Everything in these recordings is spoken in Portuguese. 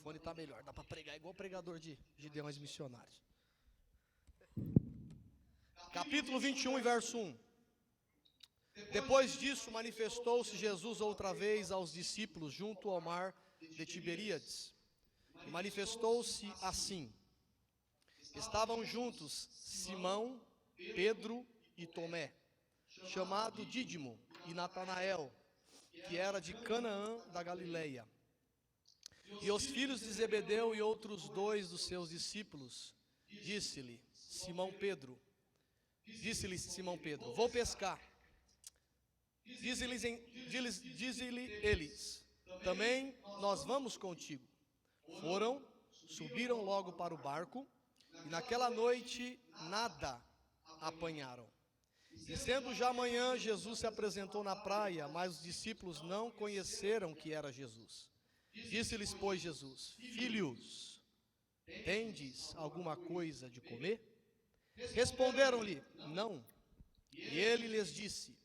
microfone está melhor, dá para pregar igual pregador de Gideões missionários. Capítulo 21 e verso 1. Depois disso, manifestou-se Jesus outra vez aos discípulos junto ao mar de Tiberíades. E manifestou-se assim. Estavam juntos Simão, Pedro e Tomé, chamado Dídimo, e Natanael, que era de Canaã da Galileia. E os filhos de Zebedeu e outros dois dos seus discípulos. Disse-lhe Simão Pedro, vou pescar. Diz-lhe eles, também nós vamos contigo. Foram, subiram logo para o barco, e naquela noite nada apanharam. E sendo já manhã, Jesus se apresentou na praia, mas os discípulos não conheceram que era Jesus. Disse-lhes, pois, Jesus, filhos, tendes alguma coisa de comer? Responderam-lhe, não. E ele lhes disse,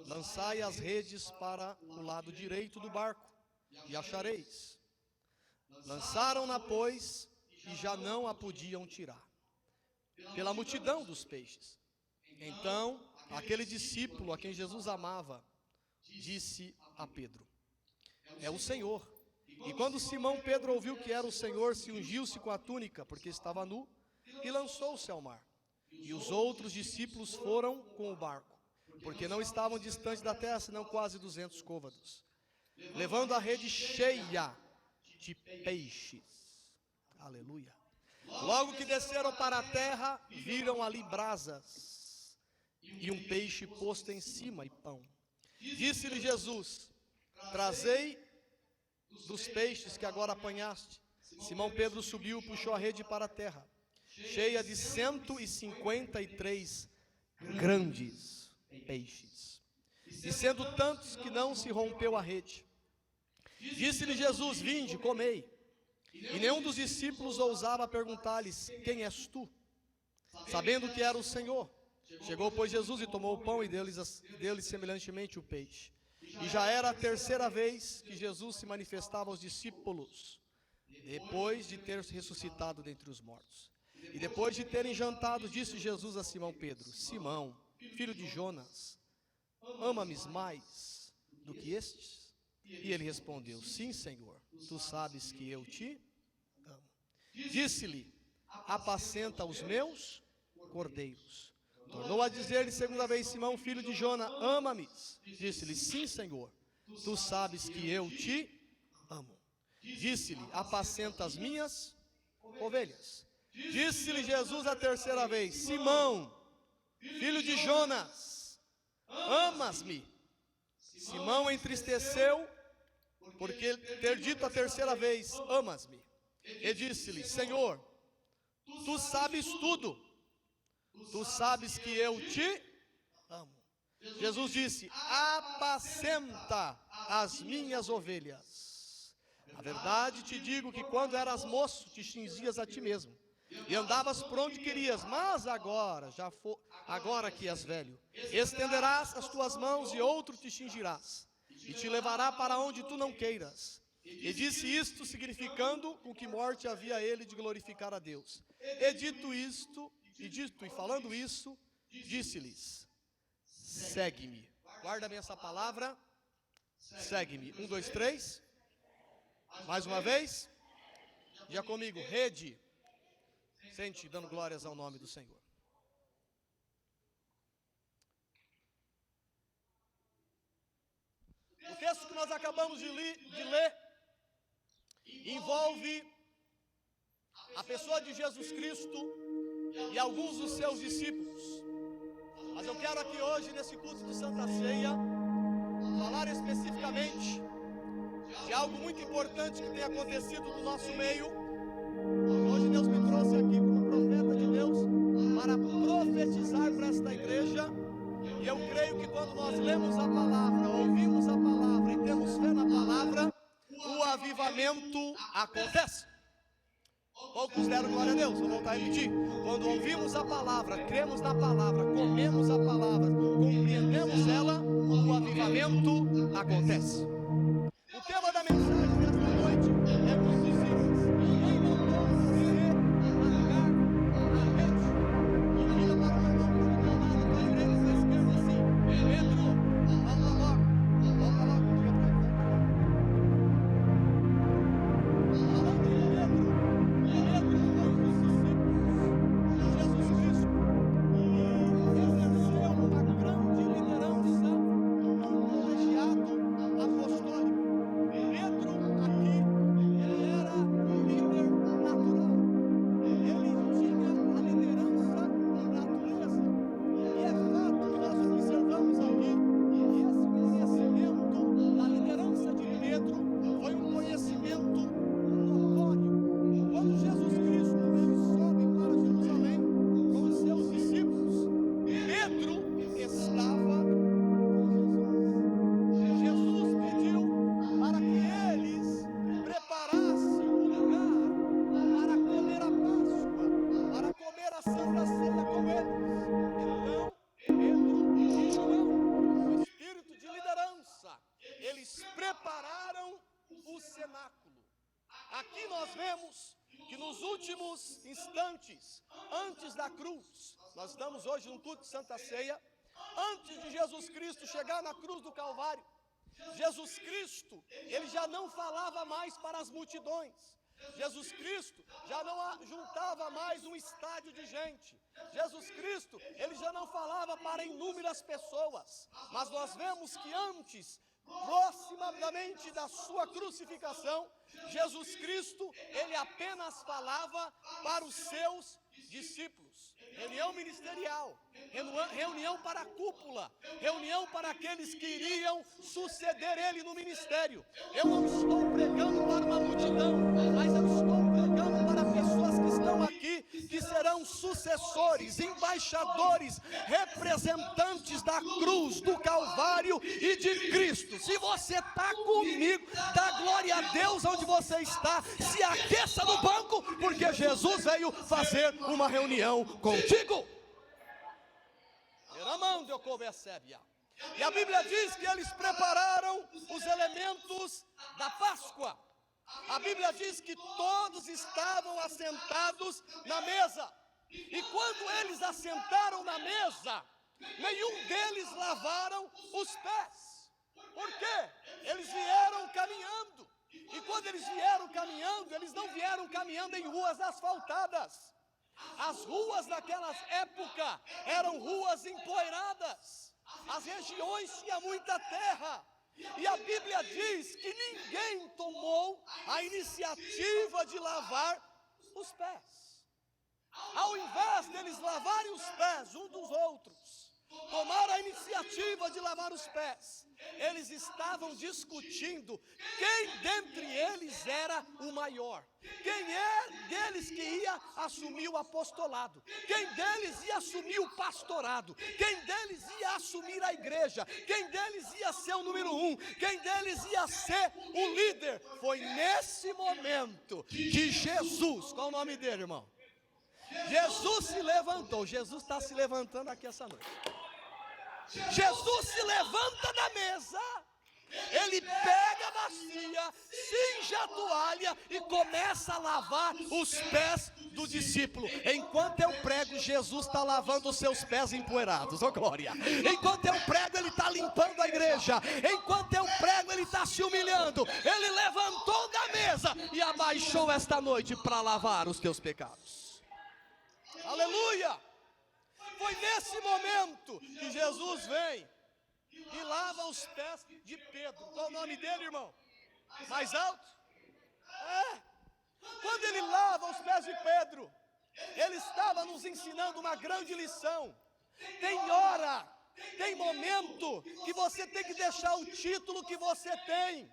lançai as redes para o lado direito do barco, e achareis. Lançaram-na, pois, e já não a podiam tirar, pela multidão dos peixes. Então, aquele discípulo a quem Jesus amava, disse a Pedro, é o Senhor. E quando Simão Pedro ouviu que era o Senhor, se ungiu-se com a túnica, porque estava nu, e lançou-se ao mar. E os outros discípulos foram com o barco, porque não estavam distantes da terra, senão quase 200 côvados, levando a rede cheia de peixes. Aleluia. Logo que desceram para a terra, viram ali brasas e um peixe posto em cima e pão. Disse-lhe Jesus, trazei dos peixes que agora apanhaste. Simão Pedro subiu e puxou a rede para a terra, cheia de 153 grandes peixes, e sendo tantos que não se rompeu a rede. Disse-lhe Jesus, vinde, comei. E nenhum dos discípulos ousava perguntar-lhes, quem és tu? Sabendo que era o Senhor. Chegou, pois, Jesus e tomou o pão e deu-lhe semelhantemente o peixe. E já era a terceira vez que Jesus se manifestava aos discípulos, depois de ter ressuscitado dentre os mortos. E depois de terem jantado, disse Jesus a Simão Pedro, Simão, filho de Jonas, ama-me mais do que estes? E ele respondeu, sim, Senhor, tu sabes que eu te amo. Disse-lhe, apacenta os meus cordeiros. Tornou a dizer-lhe segunda vez, Simão, filho de Jonas, ama-me? Disse-lhe, sim, Senhor, tu sabes que eu te amo. Disse-lhe, apacenta as minhas ovelhas. Disse-lhe Jesus a terceira vez, Simão, filho de Jonas, amas-me? Simão entristeceu, porque ter dito a terceira vez, amas-me? E disse-lhe, Senhor, tu sabes tudo, tu sabes que eu te amo. Jesus disse, apacenta as minhas ovelhas. A verdade te digo que quando eras moço, te cingias a ti mesmo, e andavas por onde querias, mas agora que és velho, estenderás as tuas mãos e outro te cingirás, e te levará para onde tu não queiras. E disse isto, significando com que morte havia ele de glorificar a Deus. E dito isto, e falando isso, disse-lhes, segue-me. Guarda bem essa palavra, segue-me. 1, 2, 3. Mais uma vez. Diga comigo, rede. Sente, dando glórias ao nome do Senhor. O texto que nós acabamos de ler envolve a pessoa de Jesus Cristo e alguns dos seus discípulos. Mas eu quero aqui hoje, nesse culto de Santa Ceia, falar especificamente de algo muito importante que tem acontecido no nosso meio. Hoje Deus me trouxe aqui como profeta de Deus para profetizar para esta igreja. E eu creio que quando nós lemos a palavra, ouvimos a palavra e temos fé na palavra, o avivamento acontece. Poucos deram glória a Deus, vou voltar a repetir. Quando ouvimos a palavra, cremos na palavra, comemos a palavra, compreendemos ela, o avivamento acontece. O tema da mensagem desta noite é dos discípulos. Aqui nós vemos que nos últimos instantes, antes da cruz, nós estamos hoje num culto de Santa Ceia, antes de Jesus Cristo chegar na cruz do Calvário, Jesus Cristo, ele já não falava mais para as multidões. Jesus Cristo já não juntava mais um estádio de gente. Jesus Cristo, ele já não falava para inúmeras pessoas. Mas nós vemos que antes, proximamente da sua crucificação, Jesus Cristo, ele apenas falava para os seus discípulos. Reunião ministerial, reunião para a cúpula, reunião para aqueles que iriam suceder ele no ministério. Eu não estou pregando para uma multidão, mas eu estou pregando para pessoas que estão aqui, que serão sucessores, embaixadores, representantes da cruz, do Calvário e de Cristo. Se você está comigo, dá glória a Deus onde você está, se aqueça no banco, porque Jesus veio fazer uma reunião contigo. E a Bíblia diz que eles prepararam os elementos da Páscoa. A Bíblia diz que todos estavam assentados na mesa. E quando eles assentaram na mesa, nenhum deles lavaram os pés. Por quê? Eles vieram caminhando. E quando eles vieram caminhando, eles não vieram caminhando em ruas asfaltadas. As ruas daquela época eram ruas empoeiradas. As regiões tinham muita terra. E a Bíblia diz que ninguém tomou a iniciativa de lavar os pés. Ao invés deles lavarem os pés uns dos outros, tomaram a iniciativa de lavar os pés, eles estavam discutindo quem dentre eles era o maior, quem é deles que ia assumir o apostolado, quem deles ia assumir o pastorado, quem deles ia assumir a igreja, quem deles ia ser o número 1, quem deles ia ser o líder. Foi nesse momento que Jesus, qual o nome dele, irmão? Jesus se levantou. Jesus está se levantando aqui essa noite. Jesus se levanta da mesa, ele pega a bacia, cinge a toalha e começa a lavar os pés do discípulo. Enquanto eu prego, Jesus está lavando os seus pés empoeirados, oh glória. Enquanto eu prego, ele está limpando a igreja. Enquanto eu prego, ele está se humilhando. Ele levantou da mesa e abaixou esta noite para lavar os teus pecados. Aleluia! Foi nesse momento que Jesus vem e lava os pés de Pedro. Qual o nome dele, irmão? Mais alto? Quando ele lava os pés de Pedro, ele estava nos ensinando uma grande lição. Tem hora, tem momento que você tem que deixar o título que você tem.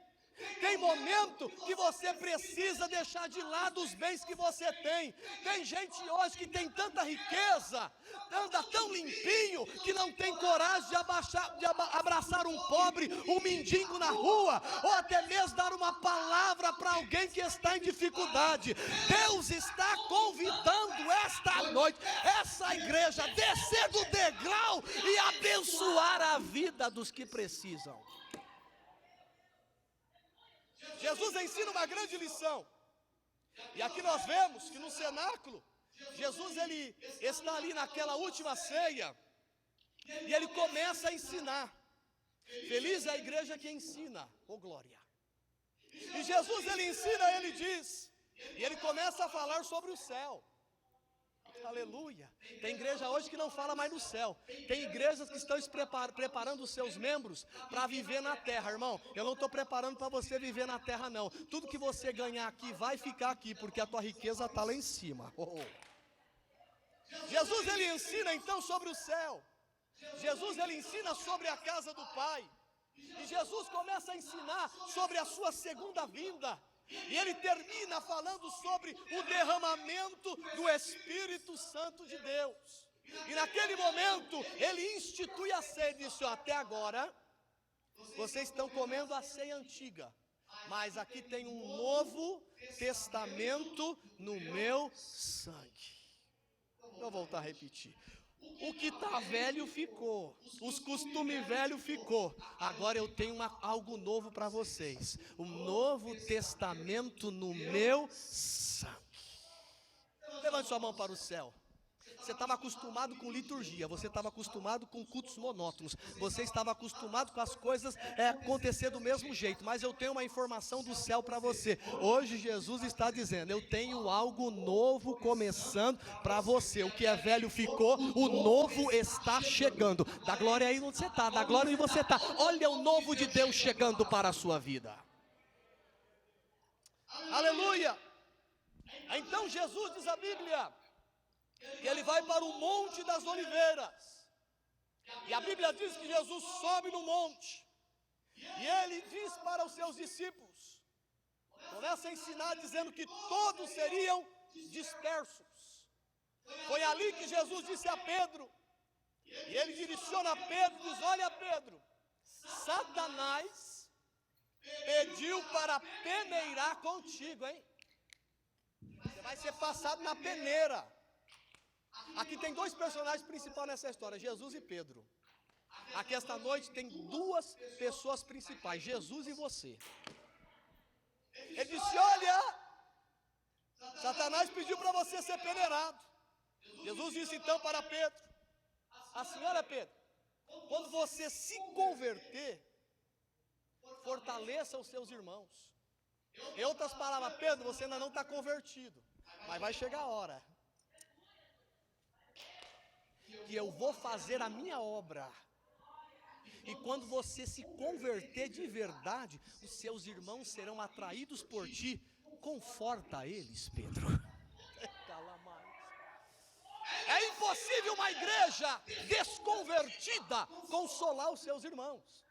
Tem momento que você precisa deixar de lado os bens que você tem. Tem gente hoje que tem tanta riqueza, anda tão limpinho, que não tem coragem de abraçar um pobre, um mendigo na rua, ou até mesmo dar uma palavra para alguém que está em dificuldade. Deus está convidando esta noite, essa igreja, a descer do degrau e abençoar a vida dos que precisam. Jesus ensina uma grande lição. E aqui nós vemos que no cenáculo, Jesus ele está ali naquela última ceia e ele começa a ensinar. Feliz é a igreja que ensina, oh glória. E Jesus ele ensina, ele diz, e ele começa a falar sobre o céu. Aleluia. Tem igreja hoje que não fala mais no céu. Tem igrejas que estão preparando os seus membros para viver na terra, irmão. Eu não estou preparando para você viver na terra, não. Tudo que você ganhar aqui vai ficar aqui, porque a tua riqueza está lá em cima. Jesus ele ensina então sobre o céu. Jesus ele ensina sobre a casa do Pai. E Jesus começa a ensinar sobre a sua segunda vinda. E ele termina falando sobre o derramamento do Espírito Santo de Deus. E naquele momento, ele institui a ceia e disse, até agora, vocês estão comendo a ceia antiga, mas aqui tem um novo testamento no meu sangue. Vou voltar a repetir. O que está velho ficou, os costumes velhos ficou. Agora eu tenho algo novo para vocês. O Novo Testamento no meu sangue. Levante sua mão para o céu. Você estava acostumado com liturgia, você estava acostumado com cultos monótonos, você estava acostumado com as coisas acontecer do mesmo jeito, mas eu tenho uma informação do céu para você. Hoje Jesus está dizendo, eu tenho algo novo começando para você. O que é velho ficou, o novo está chegando. Dá glória aí onde você está, dá glória onde você está. Olha o novo de Deus chegando para a sua vida. Aleluia! Então Jesus, diz a Bíblia, que ele vai para o Monte das Oliveiras. E a Bíblia diz que Jesus sobe no monte. E ele diz para os seus discípulos, começa a ensinar dizendo que todos seriam dispersos. Foi ali que Jesus disse a Pedro, e ele direciona a Pedro e diz, olha Pedro, Satanás pediu para peneirar contigo, hein? Você vai ser passado na peneira. Aqui tem dois personagens principais nessa história, Jesus e Pedro. Aqui esta noite tem duas pessoas principais, Jesus e você. Ele disse, olha, Satanás pediu para você ser peneirado. Jesus disse então para Pedro, assim, olha Pedro, quando você se converter, fortaleça os seus irmãos. Em outras palavras, Pedro, você ainda não está convertido, mas vai chegar a hora que eu vou fazer a minha obra. E quando você se converter de verdade, os seus irmãos serão atraídos por ti. Conforta eles, Pedro. É impossível uma igreja desconvertida consolar os seus irmãos.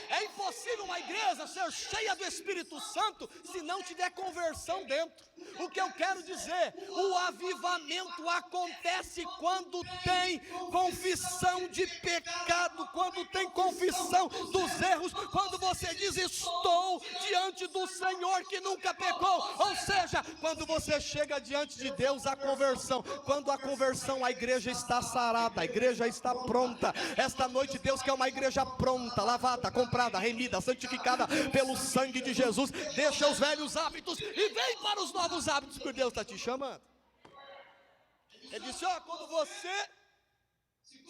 É impossível uma igreja ser cheia do Espírito Santo se não tiver conversão dentro. O que eu quero dizer, o avivamento acontece quando tem confissão de pecado, quando tem confissão dos erros, quando você diz, estou diante do Senhor que nunca pecou. Ou seja, quando você chega diante de Deus, a conversão. Quando a conversão, a igreja está sarada, a igreja está pronta. Esta noite Deus quer uma igreja pronta, lavada, comprada, remida, santificada pelo sangue de Jesus. Deixa os velhos hábitos e vem para os novos hábitos que Deus está te chamando. Ele disse, ó, quando você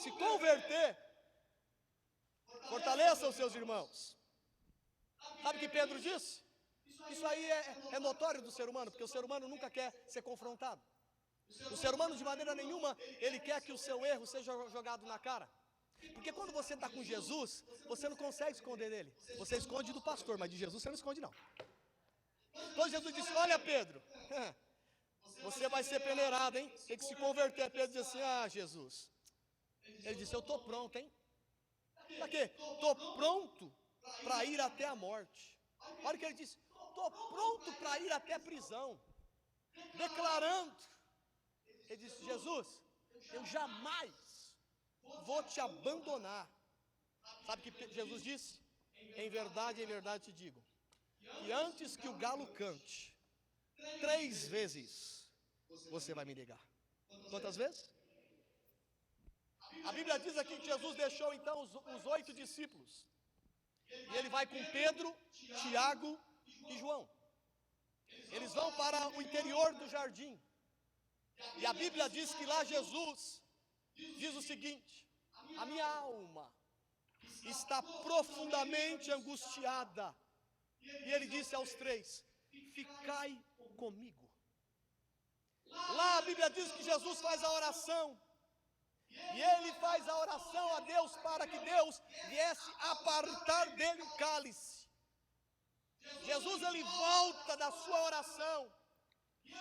se converter, fortaleça os seus irmãos. Sabe o que Pedro disse? Isso aí é notório do ser humano, porque o ser humano nunca quer ser confrontado. O ser humano de maneira nenhuma, ele quer que o seu erro seja jogado na cara. Porque quando você está com Jesus, você não consegue esconder dele. Você esconde do pastor, mas de Jesus você não esconde não. Quando Jesus disse, olha Pedro, você vai ser peneirado, hein? Tem que se converter. Pedro disse assim, ah Jesus. Ele disse, eu estou pronto, hein? Para quê? Estou pronto para ir até a morte. Olha o que ele disse, estou pronto para ir até a prisão. Declarando. Ele disse, Jesus, eu jamais vou te abandonar. Sabe o que Jesus disse? Em verdade te digo, que antes que o galo cante, 3 vezes você vai me negar. Quantas vezes? A Bíblia diz aqui que Jesus deixou então os 8 discípulos. E ele vai com Pedro, Tiago e João. Eles vão para o interior do jardim. E a Bíblia diz que lá Jesus diz o seguinte, a minha alma está profundamente angustiada. E ele disse aos 3, ficai comigo. Lá a Bíblia diz que Jesus faz a oração. E ele faz a oração a Deus para que Deus viesse apartar dele o cálice. Jesus, ele volta da sua oração.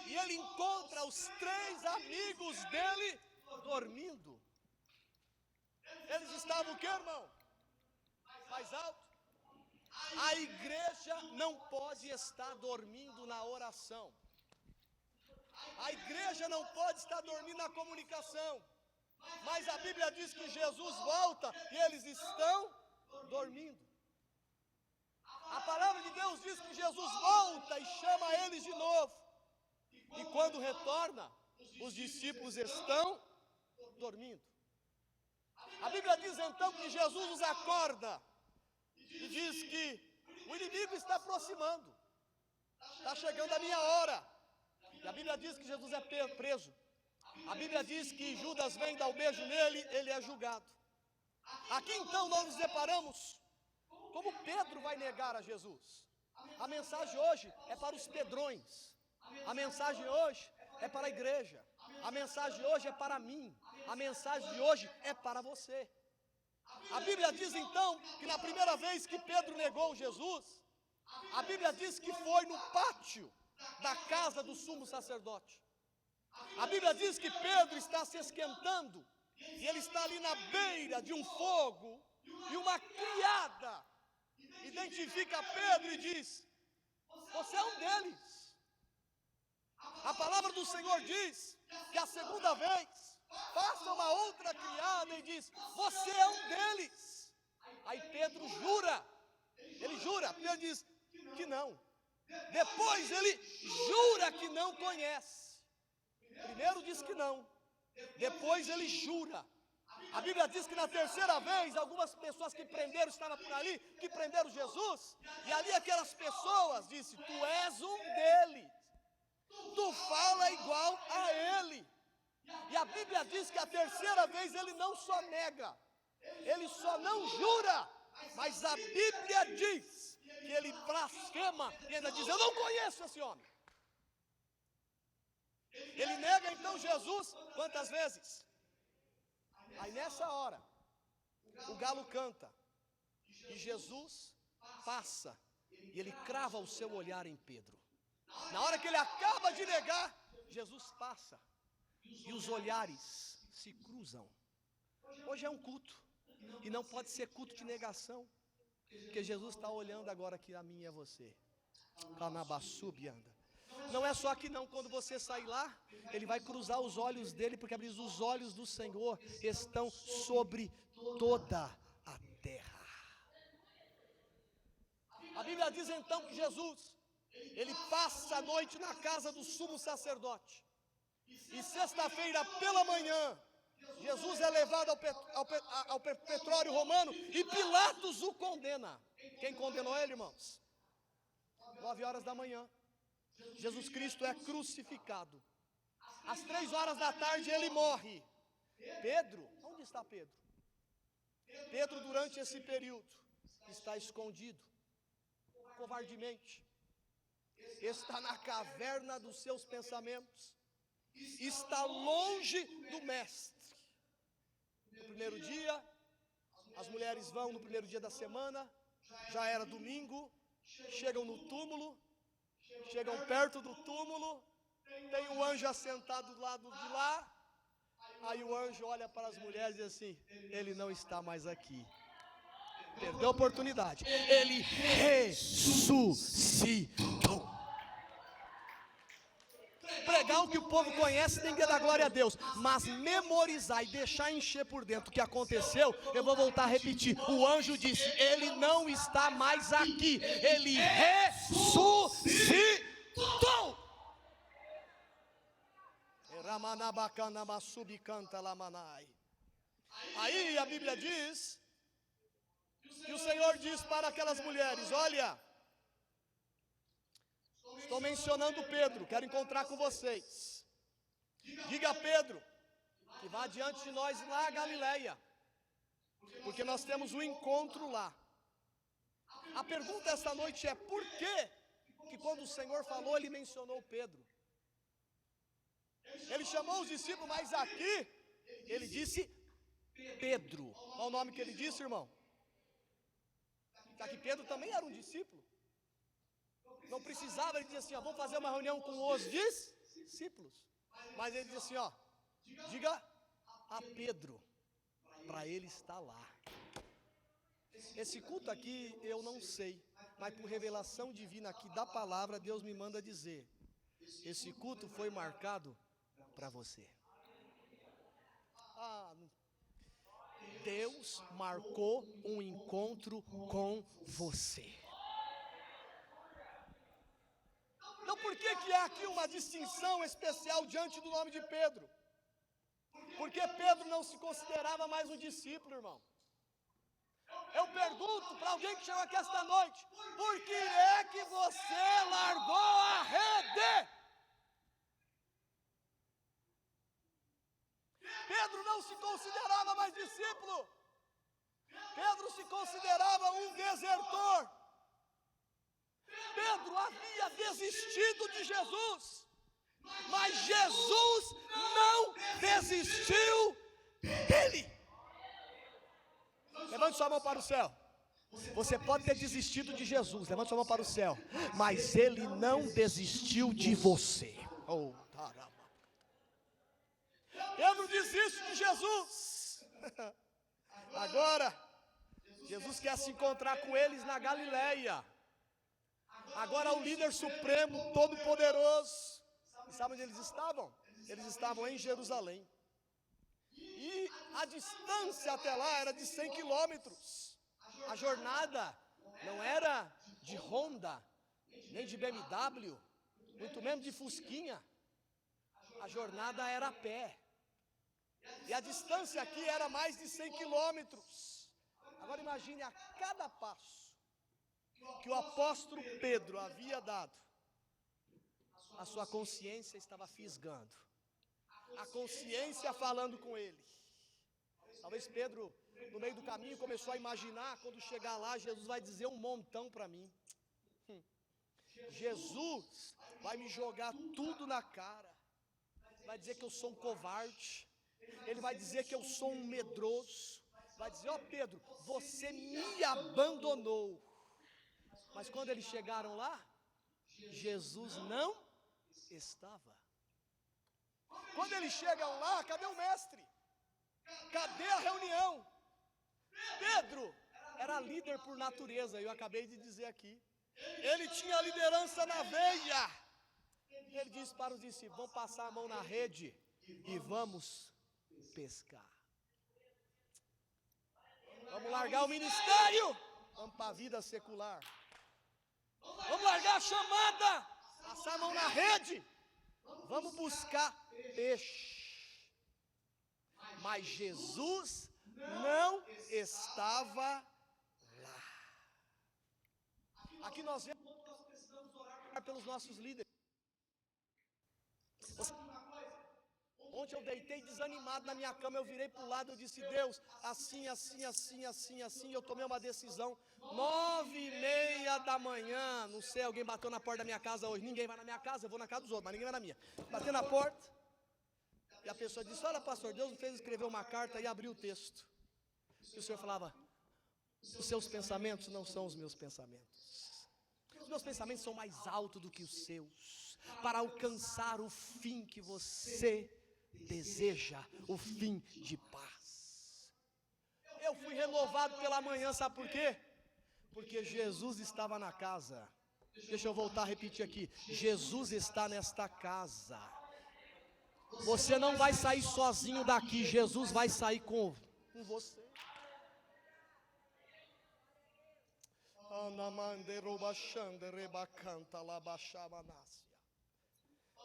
E ele encontra os 3 amigos dele dormindo. Eles estavam o quê, irmão? Mais alto. A igreja não pode estar dormindo na oração. A igreja não pode estar dormindo na comunicação. Mas a Bíblia diz que Jesus volta e eles estão dormindo. A palavra de Deus diz que Jesus volta e chama eles de novo. E quando retorna, os discípulos estão dormindo. A Bíblia diz então que Jesus os acorda e diz que o inimigo está aproximando. Está chegando a minha hora. E a Bíblia diz que Jesus é preso. A Bíblia diz que Judas vem dar o beijo nele, ele é julgado. Aqui então nós nos deparamos como Pedro vai negar a Jesus. A mensagem hoje é para os pedrões. A mensagem hoje é para a igreja. A mensagem hoje é para mim. A mensagem de hoje é para você. A Bíblia diz então que na primeira vez que Pedro negou Jesus, a Bíblia diz que foi no pátio da casa do sumo sacerdote. A Bíblia diz que Pedro está se esquentando e ele está ali na beira de um fogo e uma criada identifica Pedro e diz: você é um deles. A palavra do Senhor diz que a segunda vez passa uma outra criada e diz: você é um deles. Aí Pedro jura, Pedro diz que não. Depois ele jura que não conhece. Primeiro diz que não, depois ele jura. A Bíblia diz que na terceira vez, algumas pessoas que prenderam, estavam por ali, que prenderam Jesus, e ali aquelas pessoas disseram: tu és um deles, tu fala igual a ele. E a Bíblia diz que a terceira vez ele não só nega, ele só não jura, mas a Bíblia diz que ele blasfema e ainda diz: eu não conheço esse homem. Ele nega então Jesus quantas vezes? Aí nessa hora, o galo canta e Jesus passa e ele crava o seu olhar em Pedro. Na hora que ele acaba de negar, Jesus passa e os olhares se cruzam. Hoje é um culto e não pode ser culto de negação, porque Jesus está olhando agora aqui a mim e a você. Canabassubianda. Não é só aqui não, quando você sair lá, ele vai cruzar os olhos dele, porque diz: os olhos do Senhor estão sobre toda a terra. A Bíblia diz então que Jesus, ele passa a noite na casa do sumo sacerdote. E sexta-feira pela manhã, Jesus é levado ao pretório romano e Pilatos o condena. Quem condenou ele, irmãos? 9 horas da manhã. Jesus Cristo é crucificado. Às 3 horas da tarde ele morre. Pedro, onde está Pedro? Pedro, durante esse período, está escondido, covardemente. Está na caverna dos seus pensamentos. Está longe do mestre. No primeiro dia, as mulheres vão no primeiro dia da semana, já era domingo, chegam no túmulo, chegam perto do túmulo, tem um anjo assentado do lado de lá, aí o anjo olha para as mulheres e diz assim: ele não está mais aqui. Perdeu a oportunidade. Ele ressuscitou. Pregar o que o povo conhece tem que dar glória a Deus, mas memorizar e deixar encher por dentro o que aconteceu, eu vou voltar a repetir. O anjo disse: ele não está mais aqui, ele ressuscitou. Aí a Bíblia diz que o Senhor diz para aquelas mulheres: olha, estou mencionando Pedro, quero encontrar com vocês. Diga a Pedro que vá diante de nós lá a Galileia, porque nós temos um encontro lá. A pergunta esta noite é: por que quando o Senhor falou, ele mencionou Pedro? Ele chamou os discípulos, mas aqui ele disse Pedro. Qual o nome que ele disse, irmão? Que Pedro também era um discípulo. Não precisava, ele dizia assim: ó, vamos fazer uma reunião com os discípulos. Mas ele disse assim: ó, diga a Pedro, para ele estar lá. Esse culto aqui eu não sei, mas por revelação divina aqui da palavra, Deus me manda dizer: esse culto foi marcado para você. Deus marcou um encontro com você. Então por que há aqui uma distinção especial diante do nome de Pedro? Porque Pedro não se considerava mais um discípulo, irmão. Eu pergunto para alguém que chegou aqui esta noite: por que é que você largou a rede? Pedro não se considerava mais discípulo. Pedro se considerava um desertor. Pedro havia desistido de Jesus. Mas Jesus não desistiu dele. Levante sua mão para o céu. Você pode ter desistido de Jesus, levante sua mão para o céu, mas ele não desistiu de você. Oh, caramba. Pedro desiste de Jesus. Agora, Jesus quer se encontrar com eles na Galileia. Agora o líder supremo, todo poderoso. E sabe onde eles estavam? Eles estavam em Jerusalém. E a distância até lá era de 100 quilômetros. A jornada não era de Honda, nem de BMW, muito menos de Fusquinha. A jornada era a pé. E a distância aqui era mais de 100 quilômetros. Agora imagine a cada passo que o apóstolo Pedro havia dado, a sua consciência estava fisgando. A consciência falando com ele. Talvez Pedro, no meio do caminho, começou a imaginar: quando chegar lá, Jesus vai dizer um montão para mim. Jesus vai me jogar tudo na cara. Vai dizer que eu sou um covarde. Ele vai dizer que eu sou um medroso. Vai dizer: ó Pedro, você me abandonou. Mas quando eles chegaram lá, Jesus não estava. Quando eles chegam lá, cadê o mestre? Cadê a reunião? Pedro era líder por natureza, eu acabei de dizer aqui. Ele tinha liderança na veia. Ele disse para os discípulos: vamos passar a mão na rede e vamos pescar. Vamos largar o ministério, vamos para a vida secular. Vamos largar a chamada, passar a mão na rede, vamos buscar peixe. Mas Jesus não estava lá. Aqui nós vemos que nós precisamos orar pelos nossos líderes. Ontem eu deitei desanimado na minha cama, eu virei para o lado, eu disse: Deus, assim, eu tomei uma decisão. 9:30 da manhã, não sei, alguém bateu na porta da minha casa hoje. Ninguém vai na minha casa, eu vou na casa dos outros, mas ninguém vai na minha. Bateu na porta, e a pessoa disse: olha pastor, Deus me fez escrever uma carta, e abriu o texto. E o Senhor falava: os seus pensamentos não são os meus pensamentos. Os meus pensamentos são mais altos do que os seus, para alcançar o fim que você deseja, o fim de paz. Eu fui renovado pela manhã, sabe por quê? Porque Jesus estava na casa. Deixa eu voltar a repetir aqui: Jesus está nesta casa. Você não vai sair sozinho daqui, Jesus vai sair com você.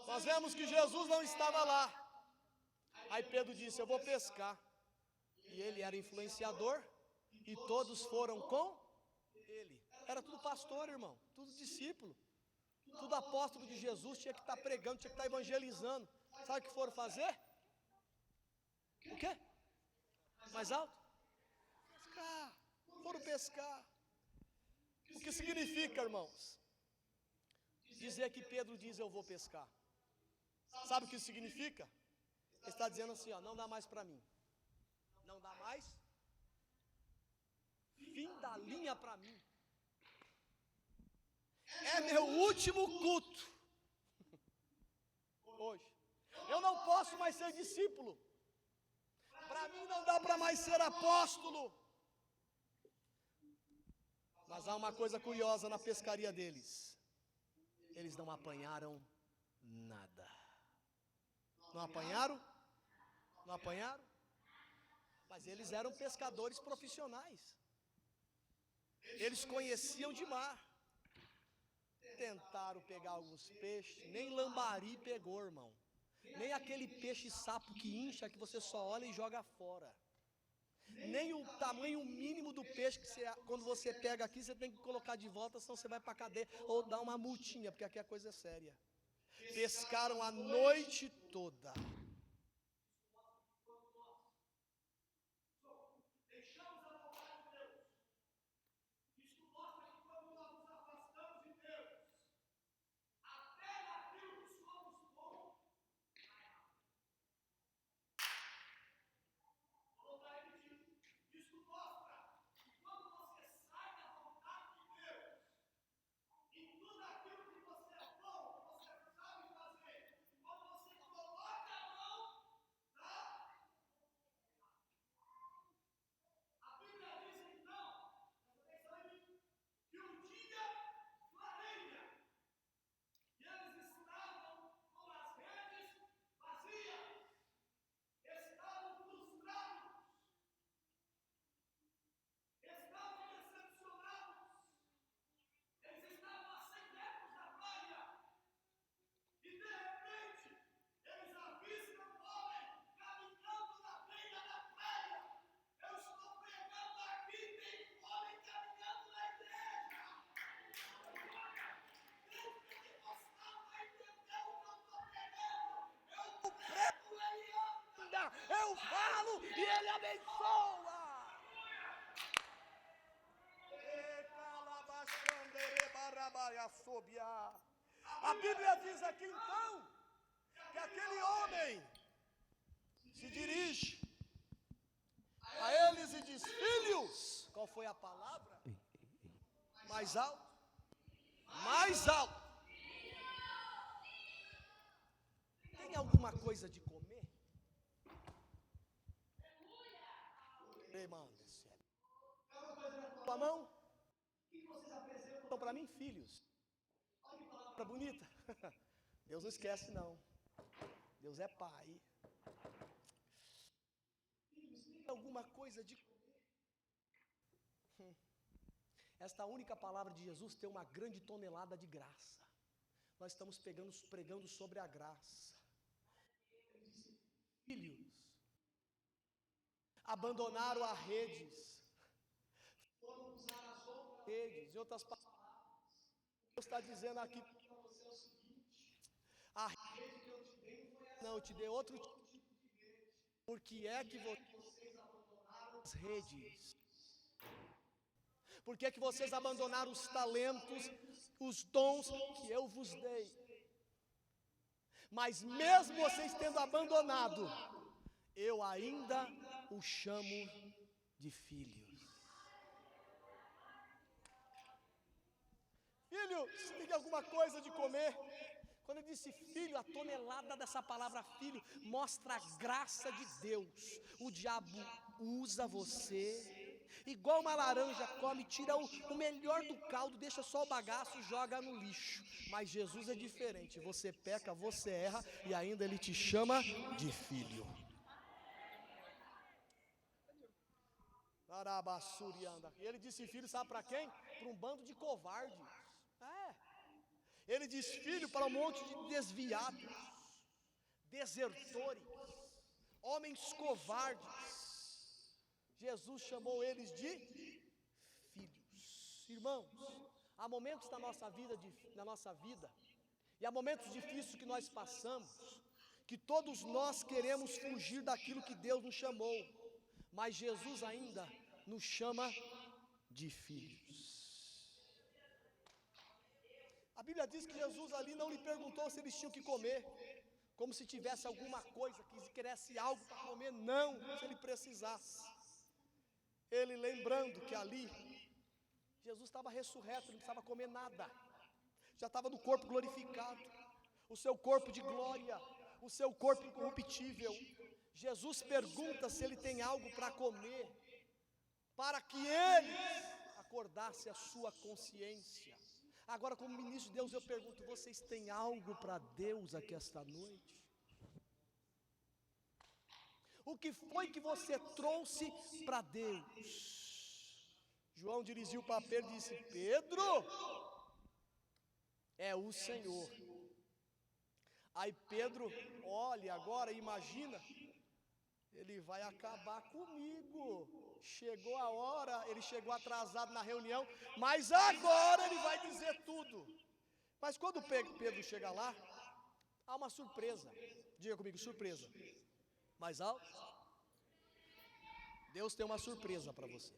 Nós vemos que Jesus não estava lá. Aí Pedro disse: eu vou pescar. E ele era influenciador, e todos foram com ele. Era tudo pastor, irmão, tudo discípulo, tudo apóstolo de Jesus. Tinha que estar pregando, tinha que estar evangelizando. Sabe o que foram fazer? O quê? Mais alto? Pescar. Foram pescar. O que significa, irmãos? Dizer que Pedro diz: eu vou pescar. Sabe o que isso significa? Ele está dizendo assim: ó, não dá mais para mim. Não dá mais. Fim da linha para mim. É meu último culto. Hoje. Eu não posso mais ser discípulo. Para mim não dá para mais ser apóstolo. Mas há uma coisa curiosa na pescaria deles. Eles não apanharam nada. Não apanharam? Não apanharam? Mas eles eram pescadores profissionais. Eles conheciam de mar. Tentaram pegar alguns peixes, nem lambari pegou, irmão. Nem aquele peixe sapo que incha, que você só olha e joga fora. Nem o tamanho mínimo do peixe que quando você pega aqui, você tem que colocar de volta, senão você vai para a cadeia ou dar uma multinha, porque aqui a coisa é séria. Pescaram a noite toda. Eu falo e ele abençoa. A Bíblia diz aqui então que aquele homem se dirige a eles e diz: filhos. Qual foi a palavra? Mais alto. Mais alto. Tem alguma coisa de comer? Tua mão? Então, para mim, filhos. Tá bonita? Deus não esquece, não. Deus é pai. Tem alguma coisa de comer? Esta única palavra de Jesus tem uma grande tonelada de graça. Nós estamos pregando sobre a graça. Filhos abandonaram as redes, foram usar as outras redes. Em outras palavras, Deus está dizendo aqui para você o seguinte: a rede que eu te dei não foi essa, não, eu te dei outro tipo de rede. Por que é que vocês abandonaram as redes? Por que é que vocês abandonaram os talentos, os dons que eu vos dei? Mas mesmo vocês tendo abandonado, eu ainda o chamo de filhos. Filhos, tem alguma coisa de comer? Quando eu disse filho, a tonelada dessa palavra filho mostra a graça de Deus. O diabo usa você, igual uma laranja come, tira o melhor do caldo, deixa só o bagaço e joga no lixo. Mas Jesus é diferente, você peca, você erra e ainda Ele te chama de filho. E Ele disse filho, sabe para quem? Para um bando de covardes. Ele diz filho para um monte de desviados, desertores, homens covardes. Jesus chamou eles de filhos. Irmãos, há momentos na nossa vida, e há momentos difíceis que nós passamos, que todos nós queremos fugir daquilo que Deus nos chamou, mas Jesus ainda nos chama de filhos. A Bíblia diz que Jesus ali não lhe perguntou se eles tinham que comer, como se tivesse alguma coisa, que quisesse algo para comer, não, se ele precisasse. Ele lembrando que ali, Jesus estava ressurreto, ele não precisava comer nada, já estava no corpo glorificado, o seu corpo de glória, o seu corpo incorruptível. Jesus pergunta se ele tem algo para comer, para que ele acordasse a sua consciência. Agora, como ministro de Deus, eu pergunto: vocês têm algo para Deus aqui esta noite? O que foi que você trouxe para Deus? João dirigiu para Pedro e disse: Pedro, é o Senhor. Aí Pedro, olha, agora imagina, ele vai acabar comigo. Chegou a hora, ele chegou atrasado na reunião, mas agora ele vai dizer tudo. Mas quando Pedro chega lá, há uma surpresa. Diga comigo, surpresa. Mais alto. Deus tem uma surpresa para você.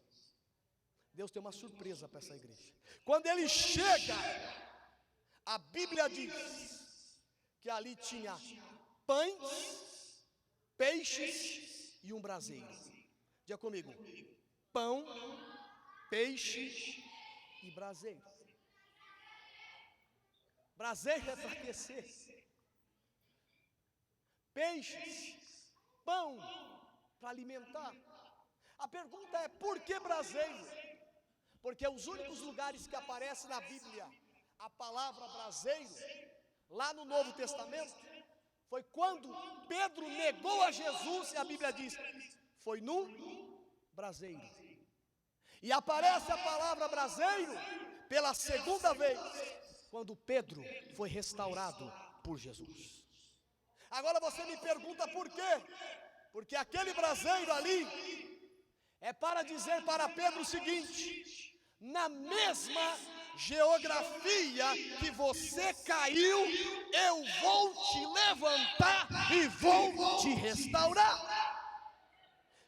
Deus tem uma surpresa para essa igreja. Quando ele chega, a Bíblia diz que ali tinha pães, peixes e um braseiro. Diga comigo, pão, peixe e braseiro. Braseiro é para aquecer. Peixes, pão para alimentar. A pergunta é, por que braseiro? Porque os únicos lugares que aparece na Bíblia a palavra braseiro, lá no Novo Testamento, foi quando Pedro negou a Jesus, e a Bíblia diz, foi num braseiro. E aparece a palavra braseiro pela segunda vez, quando Pedro foi restaurado por Jesus. Agora você me pergunta por quê? Porque aquele braseiro ali é para dizer para Pedro o seguinte: na mesma geografia que você caiu, eu vou te levantar e vou te restaurar.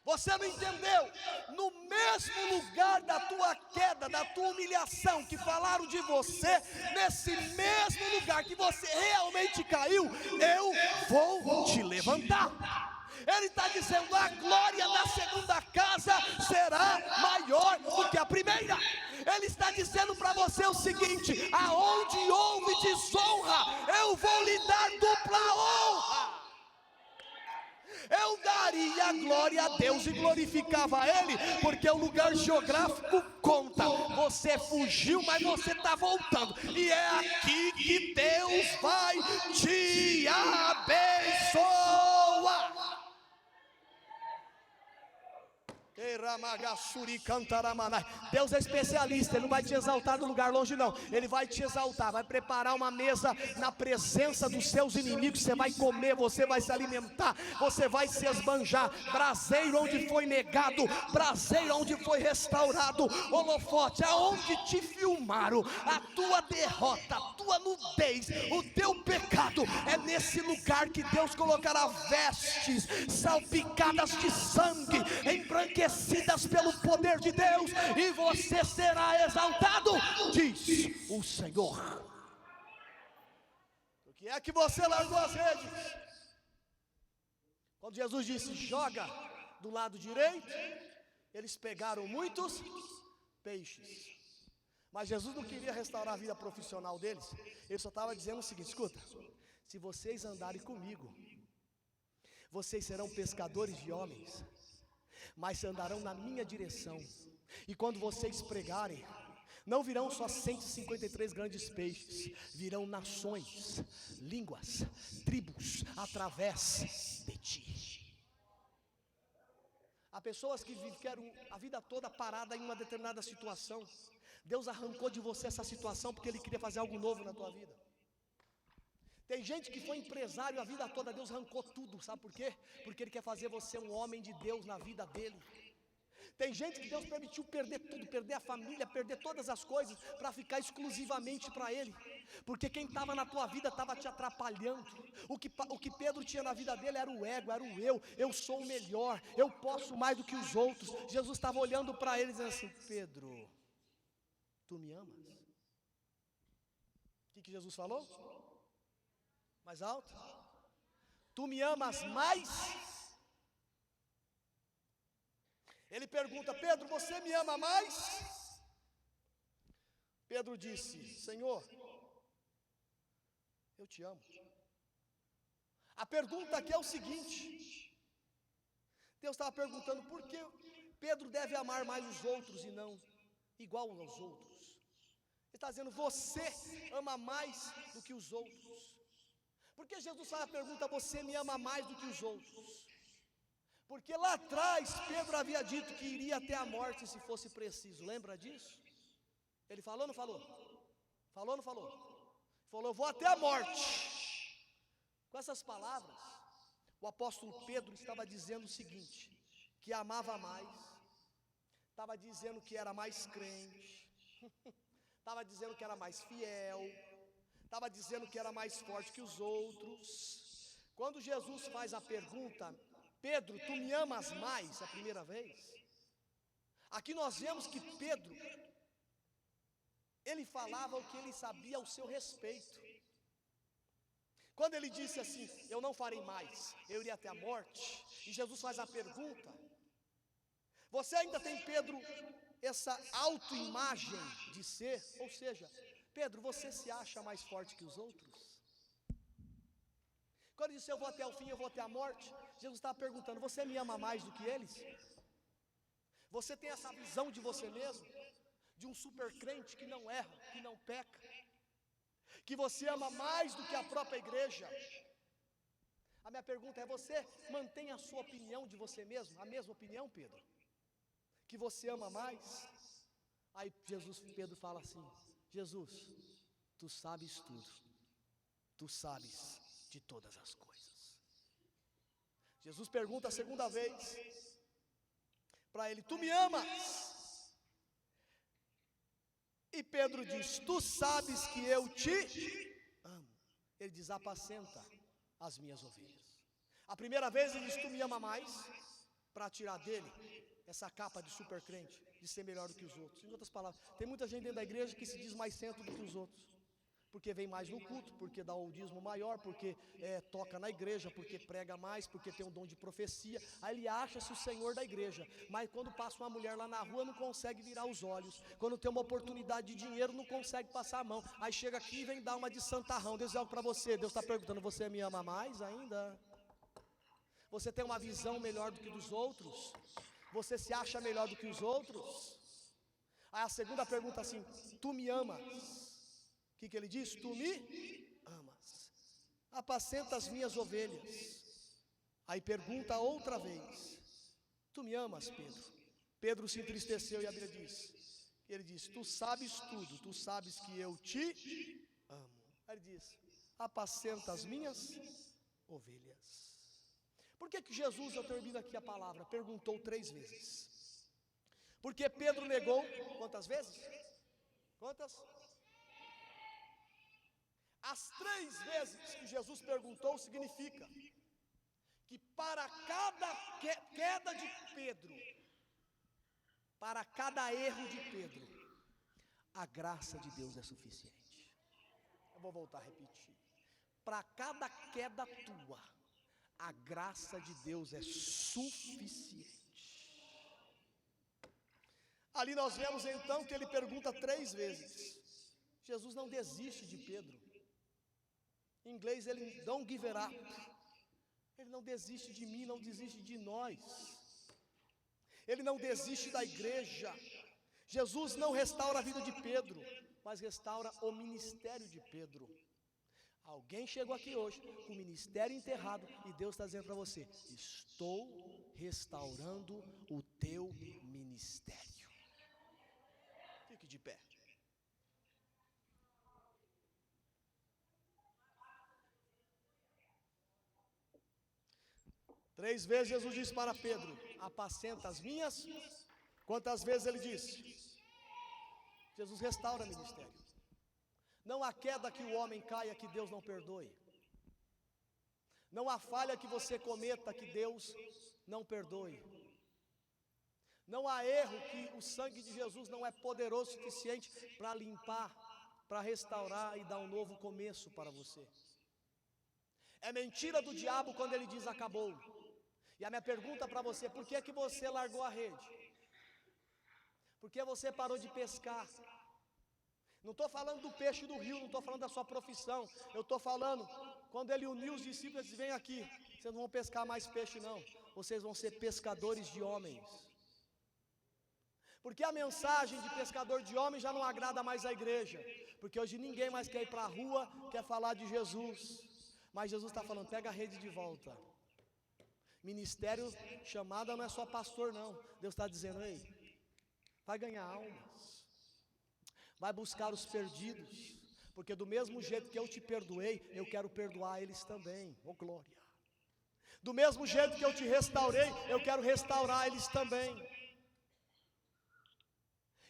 Você não entendeu? No mesmo lugar da tua queda, da tua humilhação, que falaram de você, nesse mesmo lugar que você realmente caiu, eu vou te levantar. Ele está dizendo, a glória da segunda casa será maior do que a primeira. Ele está dizendo para você o seguinte: aonde houve desonra, eu vou lhe dar dupla honra. Eu daria glória a Deus e glorificava a Ele, porque o lugar geográfico conta. Você fugiu, mas você está voltando, e é aqui que Deus vai te abençoar. Deus é especialista, Ele não vai te exaltar no lugar longe não. Ele vai te exaltar, vai preparar uma mesa na presença dos seus inimigos. Você vai comer, você vai se alimentar, você vai se esbanjar. Braseiro onde foi negado, braseiro onde foi restaurado, holofote aonde te filmaram, a tua derrota, a tua nudez, o teu pecado, é nesse lugar que Deus colocará vestes salpicadas de sangue, embranquecidas pelo poder de Deus, e você será exaltado, diz o Senhor. O que é que você largou as redes? Quando Jesus disse, joga do lado direito, eles pegaram muitos peixes. Mas Jesus não queria restaurar a vida profissional deles. Ele só estava dizendo o seguinte: escuta, se vocês andarem comigo, vocês serão pescadores de homens, mas andarão na minha direção. E quando vocês pregarem, não virão só 153 grandes peixes, virão nações, línguas, tribos, através de ti. Há pessoas que ficaram a vida toda parada em uma determinada situação. Deus arrancou de você essa situação porque Ele queria fazer algo novo na tua vida. Tem gente que foi empresário a vida toda, Deus arrancou tudo, sabe por quê? Porque Ele quer fazer você um homem de Deus na vida dele. Tem gente que Deus permitiu perder tudo, perder a família, perder todas as coisas, para ficar exclusivamente para Ele. Porque quem estava na tua vida estava te atrapalhando. O que Pedro tinha na vida dele era o ego, era o eu sou o melhor, eu posso mais do que os outros. Jesus estava olhando para ele dizendo assim: Pedro, tu me amas? O que Jesus falou? Mais alto. Tu me amas mais? Ele pergunta: Pedro, você me ama mais? Pedro disse: Senhor, eu te amo. A pergunta aqui é o seguinte: Deus estava perguntando por que Pedro deve amar mais os outros e não igual aos outros. Ele está dizendo: você ama mais do que os outros. Por que Jesus faz a pergunta: você me ama mais do que os outros? Porque lá atrás Pedro havia dito que iria até a morte se fosse preciso. Lembra disso? Ele falou ou não falou? Falou ou não falou? Falou: eu vou até a morte. Com essas palavras, o apóstolo Pedro estava dizendo o seguinte, que amava mais, estava dizendo que era mais crente, estava dizendo que era mais fiel, estava dizendo que era mais forte que os outros. Quando Jesus faz a pergunta, Pedro, tu me amas mais, a primeira vez? Aqui nós vemos que Pedro, ele falava o que ele sabia ao seu respeito. Quando ele disse assim, eu não farei mais, eu irei até a morte, e Jesus faz a pergunta, você ainda tem, Pedro, essa autoimagem de ser? Ou seja, Pedro, você se acha mais forte que os outros? Quando ele disse, eu vou até o fim, eu vou até a morte, Jesus estava perguntando, você me ama mais do que eles? Você tem essa visão de você mesmo? De um super crente que não erra, que não peca? Que você ama mais do que a própria igreja? A minha pergunta é, você mantém a sua opinião de você mesmo? A mesma opinião, Pedro? Que você ama mais? Aí Pedro fala assim, Jesus, tu sabes tudo, tu sabes de todas as coisas. Jesus pergunta a segunda vez para ele, tu me amas? E Pedro diz, tu sabes que eu te amo. Ele diz, apacenta as minhas ovelhas. A primeira vez ele diz, tu me ama mais, para tirar dele essa capa de super crente, de ser melhor do que os outros. Em outras palavras, tem muita gente dentro da igreja que se diz mais santo do que os outros, porque vem mais no culto, porque dá o dízimo maior, porque toca na igreja, porque prega mais, porque tem um dom de profecia. Aí ele acha-se o senhor da igreja, mas quando passa uma mulher lá na rua não consegue virar os olhos, quando tem uma oportunidade de dinheiro não consegue passar a mão, aí chega aqui e vem dar uma de santarrão. Deus é algo para você, Deus está perguntando, você me ama mais ainda? Você tem uma visão melhor do que dos outros? Você se acha melhor do que os outros? Aí a segunda pergunta assim, tu me amas? O que ele diz? Tu me amas. Apacenta as minhas ovelhas. Aí pergunta outra vez, tu me amas, Pedro? Pedro se entristeceu e a Bíblia diz, ele diz, tu sabes tudo, tu sabes que eu te amo. Aí ele diz, apacenta as minhas ovelhas. Por que Jesus, eu termino aqui a palavra, perguntou 3 vezes? Porque Pedro negou, quantas vezes? Quantas? As 3 vezes que Jesus perguntou significa que para cada queda de Pedro, para cada erro de Pedro, a graça de Deus é suficiente. Eu vou voltar a repetir. Para cada queda tua, a graça de Deus é suficiente. Ali nós vemos então que ele pergunta 3 vezes. Jesus não desiste de Pedro. Em inglês ele don't give it up. Ele não desiste de mim, não desiste de nós. Ele não desiste da igreja. Jesus não restaura a vida de Pedro, mas restaura o ministério de Pedro. Alguém chegou aqui hoje com o ministério enterrado e Deus está dizendo para você, estou restaurando o teu ministério. Fique de pé. Três vezes Jesus disse para Pedro, apacenta as minhas. Quantas vezes ele disse? Jesus restaura o ministério. Não há queda que o homem caia que Deus não perdoe. Não há falha que você cometa que Deus não perdoe. Não há erro que o sangue de Jesus não é poderoso o suficiente para limpar, para restaurar e dar um novo começo para você. É mentira do diabo quando ele diz acabou. E a minha pergunta para você, por que você largou a rede? Por que você parou de pescar? Não estou falando do peixe do rio, não estou falando da sua profissão. Eu estou falando, quando ele uniu os discípulos, ele disse, vem aqui, vocês não vão pescar mais peixe não. Vocês vão ser pescadores de homens. Porque a mensagem de pescador de homens já não agrada mais a igreja. Porque hoje ninguém mais quer ir para a rua, quer falar de Jesus. Mas Jesus está falando, pega a rede de volta. Ministério chamada não é só pastor não. Deus está dizendo, ei, vai ganhar almas. Vai buscar os perdidos. Porque do mesmo jeito que eu te perdoei, eu quero perdoar eles também. Oh glória! Do mesmo jeito que eu te restaurei, eu quero restaurar eles também.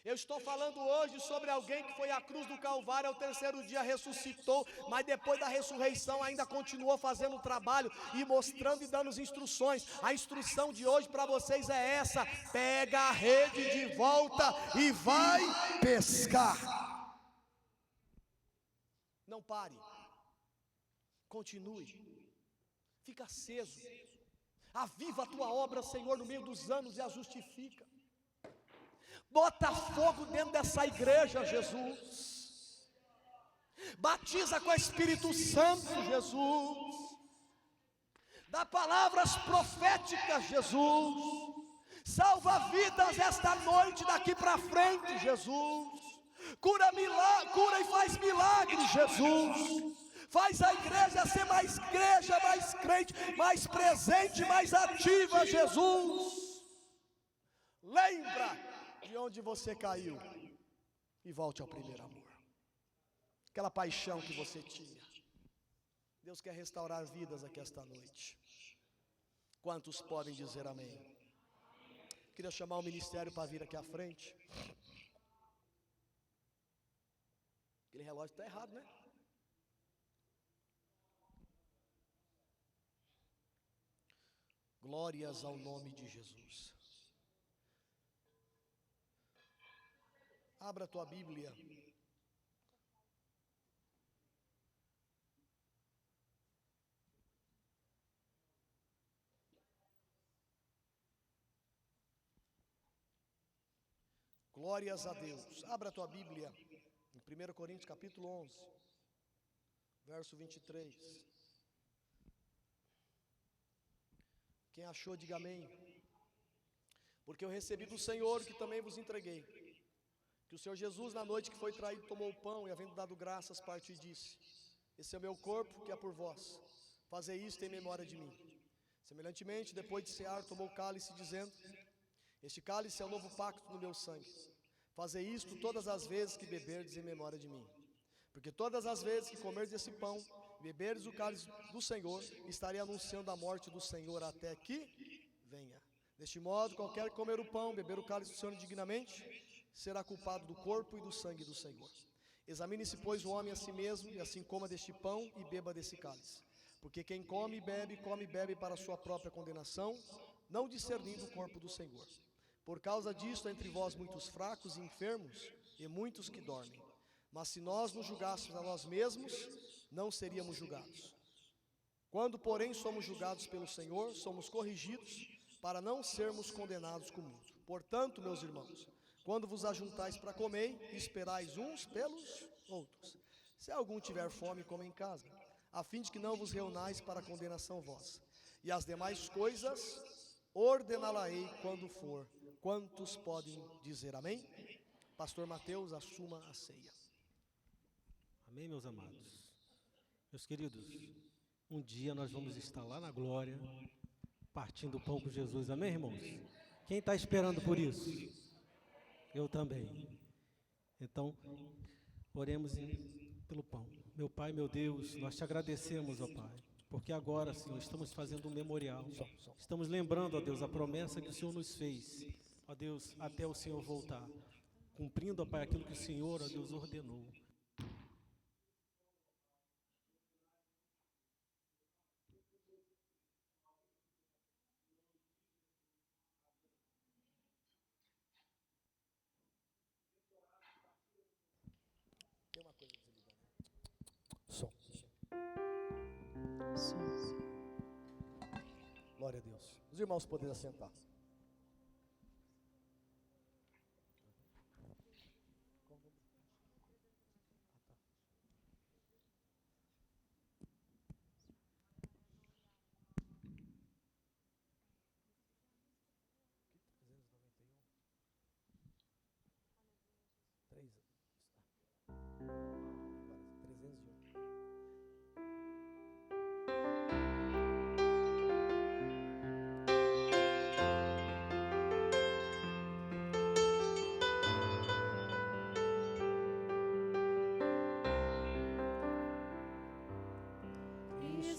Eu estou falando hoje sobre alguém que foi à cruz do Calvário, ao terceiro dia ressuscitou, mas depois da ressurreição ainda continuou fazendo o trabalho e mostrando e dando as instruções. A instrução de hoje para vocês é essa: pega a rede de volta e vai pescar. Não pare, continue, fica aceso, aviva a tua obra, Senhor, no meio dos anos e a justifica. Bota fogo dentro dessa igreja, Jesus. Batiza com o Espírito Santo, Jesus. Dá palavras proféticas, Jesus. Salva vidas esta noite daqui para frente, Jesus. Cura e faz milagres, Jesus. Faz a igreja ser mais igreja, mais crente, mais presente, mais ativa, Jesus. Lembra de onde você caiu e volte ao primeiro amor, aquela paixão que você tinha. Deus quer restaurar vidas aqui esta noite. Quantos podem dizer amém? Queria chamar o ministério para vir aqui à frente. Aquele relógio está errado, né? Glórias ao nome de Jesus. Abra a tua Bíblia. Glórias a Deus. Abra a tua Bíblia em 1 Coríntios capítulo 11, verso 23. Quem achou, diga amém. Porque eu recebi do Senhor que também vos entreguei, que o Senhor Jesus, na noite que foi traído, tomou o pão e, havendo dado graças, partiu e disse: esse é o meu corpo que é por vós, fazei isto em memória de mim. Semelhantemente, depois de cear, tomou o cálice, dizendo: este cálice é o novo pacto no meu sangue. Fazei isto todas as vezes que beberdes em memória de mim. Porque todas as vezes que comerdes esse pão e beberdes o cálice do Senhor, estarei anunciando a morte do Senhor até que venha. Deste modo, qualquer que comer o pão, beber o cálice do Senhor indignamente, será culpado do corpo e do sangue do Senhor. Examine-se, pois, o homem a si mesmo, e assim coma deste pão e beba desse cálice. Porque quem come e bebe para a sua própria condenação, não discernindo o corpo do Senhor. Por causa disto, há entre vós muitos fracos e enfermos, e muitos que dormem. Mas se nós nos julgássemos a nós mesmos, não seríamos julgados. Quando, porém, somos julgados pelo Senhor, somos corrigidos, para não sermos condenados com o mundo. Portanto, meus irmãos, quando vos ajuntais para comer, esperais uns pelos outros. Se algum tiver fome, coma em casa, a fim de que não vos reunais para a condenação vossa. E as demais coisas ordená-la-ei quando for. Quantos podem dizer amém? Pastor Mateus, assuma a ceia. Amém, meus amados. Meus queridos, um dia nós vamos estar lá na glória, partindo o pão com Jesus. Amém, irmãos? Quem está esperando por isso? Eu também. Então, oremos pelo pão. Meu Pai, meu Deus, nós te agradecemos, ó Pai, porque agora, Senhor, estamos fazendo um memorial. Estamos lembrando, ó Deus, a promessa que o Senhor nos fez, ó Deus, até o Senhor voltar. Cumprindo, ó Pai, aquilo que o Senhor, ó Deus, ordenou. Tem uma coisa desligada. Som. Glória a Deus. Os irmãos podem assentar.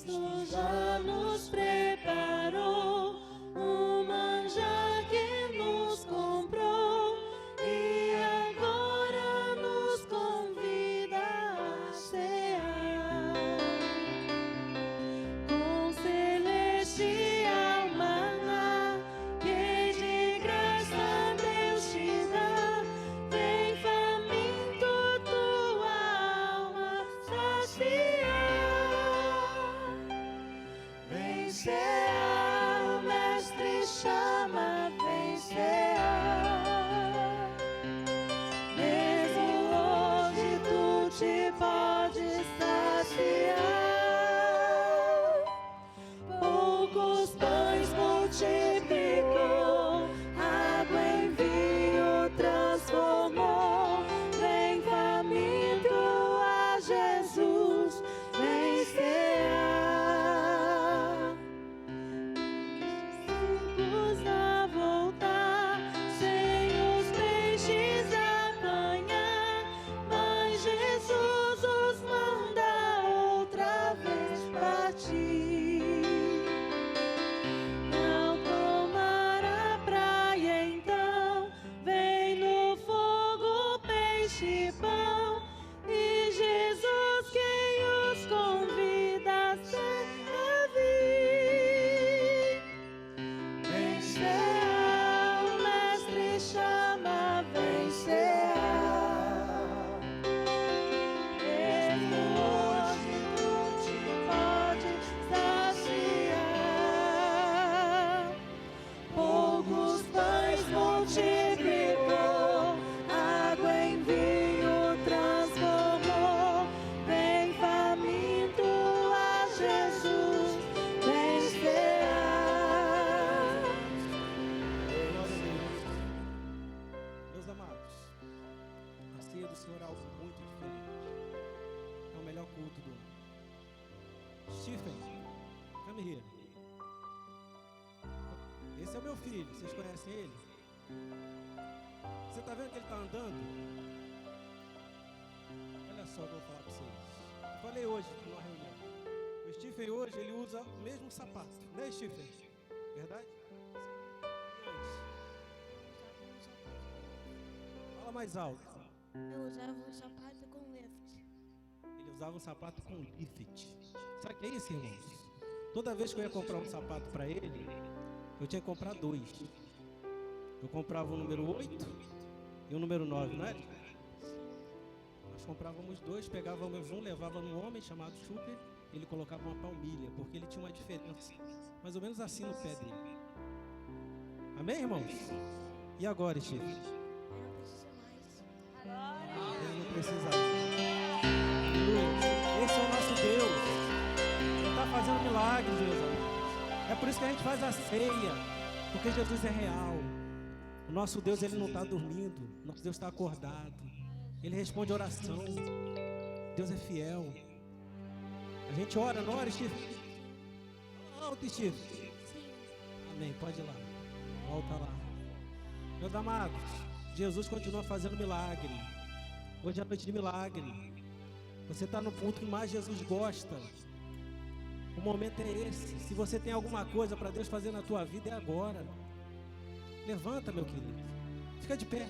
Cristo já nos preparou um manjar que nos comprou e agora nos convida a cear com celestial maná que de graça Deus te dá. Vem faminto tua alma saciar. Vem cear, o mestre chama, vem cear. Mesmo hoje tu te podes saciar. Poucos pães multiplicou, água em vinho transformou. Vem faminto a Jesus, vem cear. Discípulos a voltar, sem os peixes apanhar, mas Jesus os manda outra vez partir. Ao tomar a praia então, vem no fogo peixe e pão, e Jesus quem os convida a servir. Vem cear, o mestre chama, vem cear. Mesmo hoje tu te podes saciar. Poucos pães multiplicou, água em vinho transformou. Vem faminto a Jesus, vem cear. Glória a Deus. Meus amados, a ceia do Senhor é algo muito diferente. É o melhor culto do ano. Stephen, come here. Esse é o meu filho, vocês conhecem ele? Você está vendo que ele está andando? Olha só o que eu vou falar para vocês. Eu falei hoje numa reunião. O Stephen hoje, ele usa o mesmo sapato, né, Stephen? Verdade? E antes? Fala mais alto. Eu usava um sapato com lift. Ele usava um sapato com lift. Sabe o que é isso, irmãos? Toda vez que eu ia comprar um sapato para ele, eu tinha que comprar dois. Eu comprava o número 8 e o número 9, não é? Nós comprávamos dois, pegávamos um, levava num homem chamado Super, ele colocava uma palmilha, porque ele tinha uma diferença, mais ou menos assim no pé dele. Amém, irmãos? E agora, Chico? Eu não preciso mais. Ele não precisa. Aleluia. Esse é o nosso Deus. Ele está fazendo milagres, meus amigos. É por isso que a gente faz a ceia, porque Jesus é real. O nosso Deus, ele não está dormindo. O nosso Deus está acordado. Ele responde oração. Deus é fiel. A gente ora, não ora, Steve? Alto, Steve. Amém, pode ir lá. Volta lá. Meus amados, Jesus continua fazendo milagre. Hoje é a noite de milagre. Você está no ponto que mais Jesus gosta. O momento é esse. Se você tem alguma coisa para Deus fazer na tua vida, é agora. Levanta, meu querido. Fica de pé.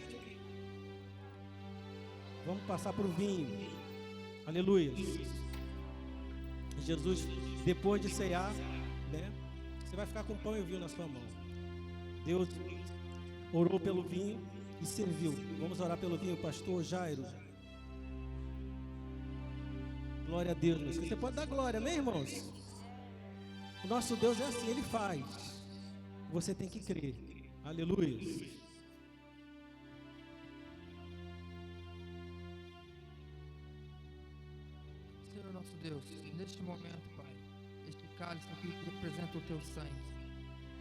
Vamos passar para o vinho. Aleluia. Jesus, depois de ceiar, né? Você vai ficar com pão e vinho na sua mão. Deus orou pelo vinho e serviu. Vamos orar pelo vinho, pastor Jairo. Glória a Deus, meus. Você pode dar glória, amém, irmãos? O nosso Deus é assim, Ele faz. Você tem que crer. Aleluia. Senhor nosso Deus, neste momento, Pai, este cálice aqui que representa o Teu sangue,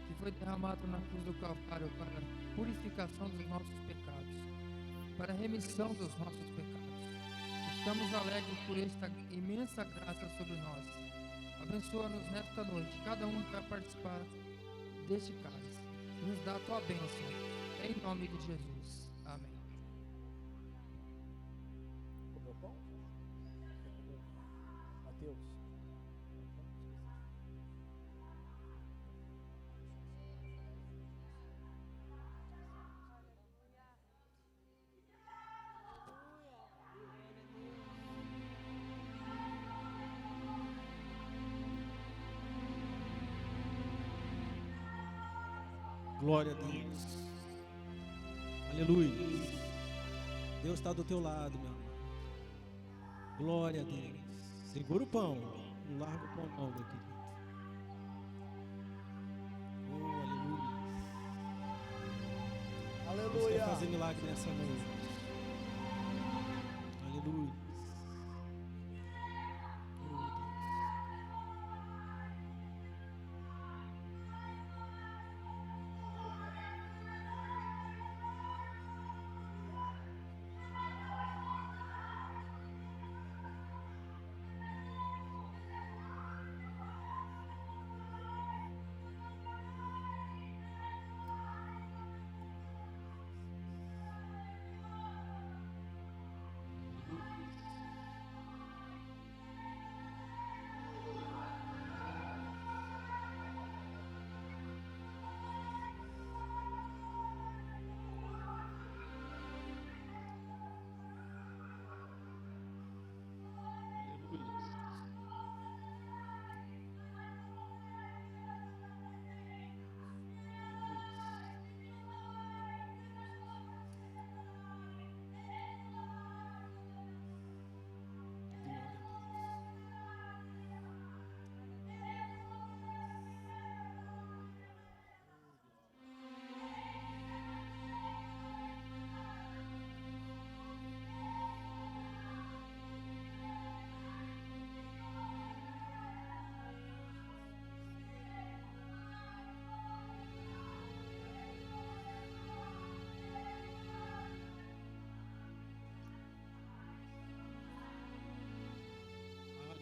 que foi derramado na cruz do Calvário para a purificação dos nossos pecados, para a remissão dos nossos pecados. Estamos alegres por esta imensa graça sobre nós. Abençoa-nos nesta noite, cada um que vai participar deste cálice. Nos dá a Tua bênção, em nome de Jesus. Amém. Comeu pão? Mateus. Glória a Deus. Aleluia. Deus está do teu lado, meu irmão. Glória a Deus. Segura o pão. Não larga o pão não, meu querido. Oh, aleluia. Deus quer fazer milagre nessa noite. Aleluia.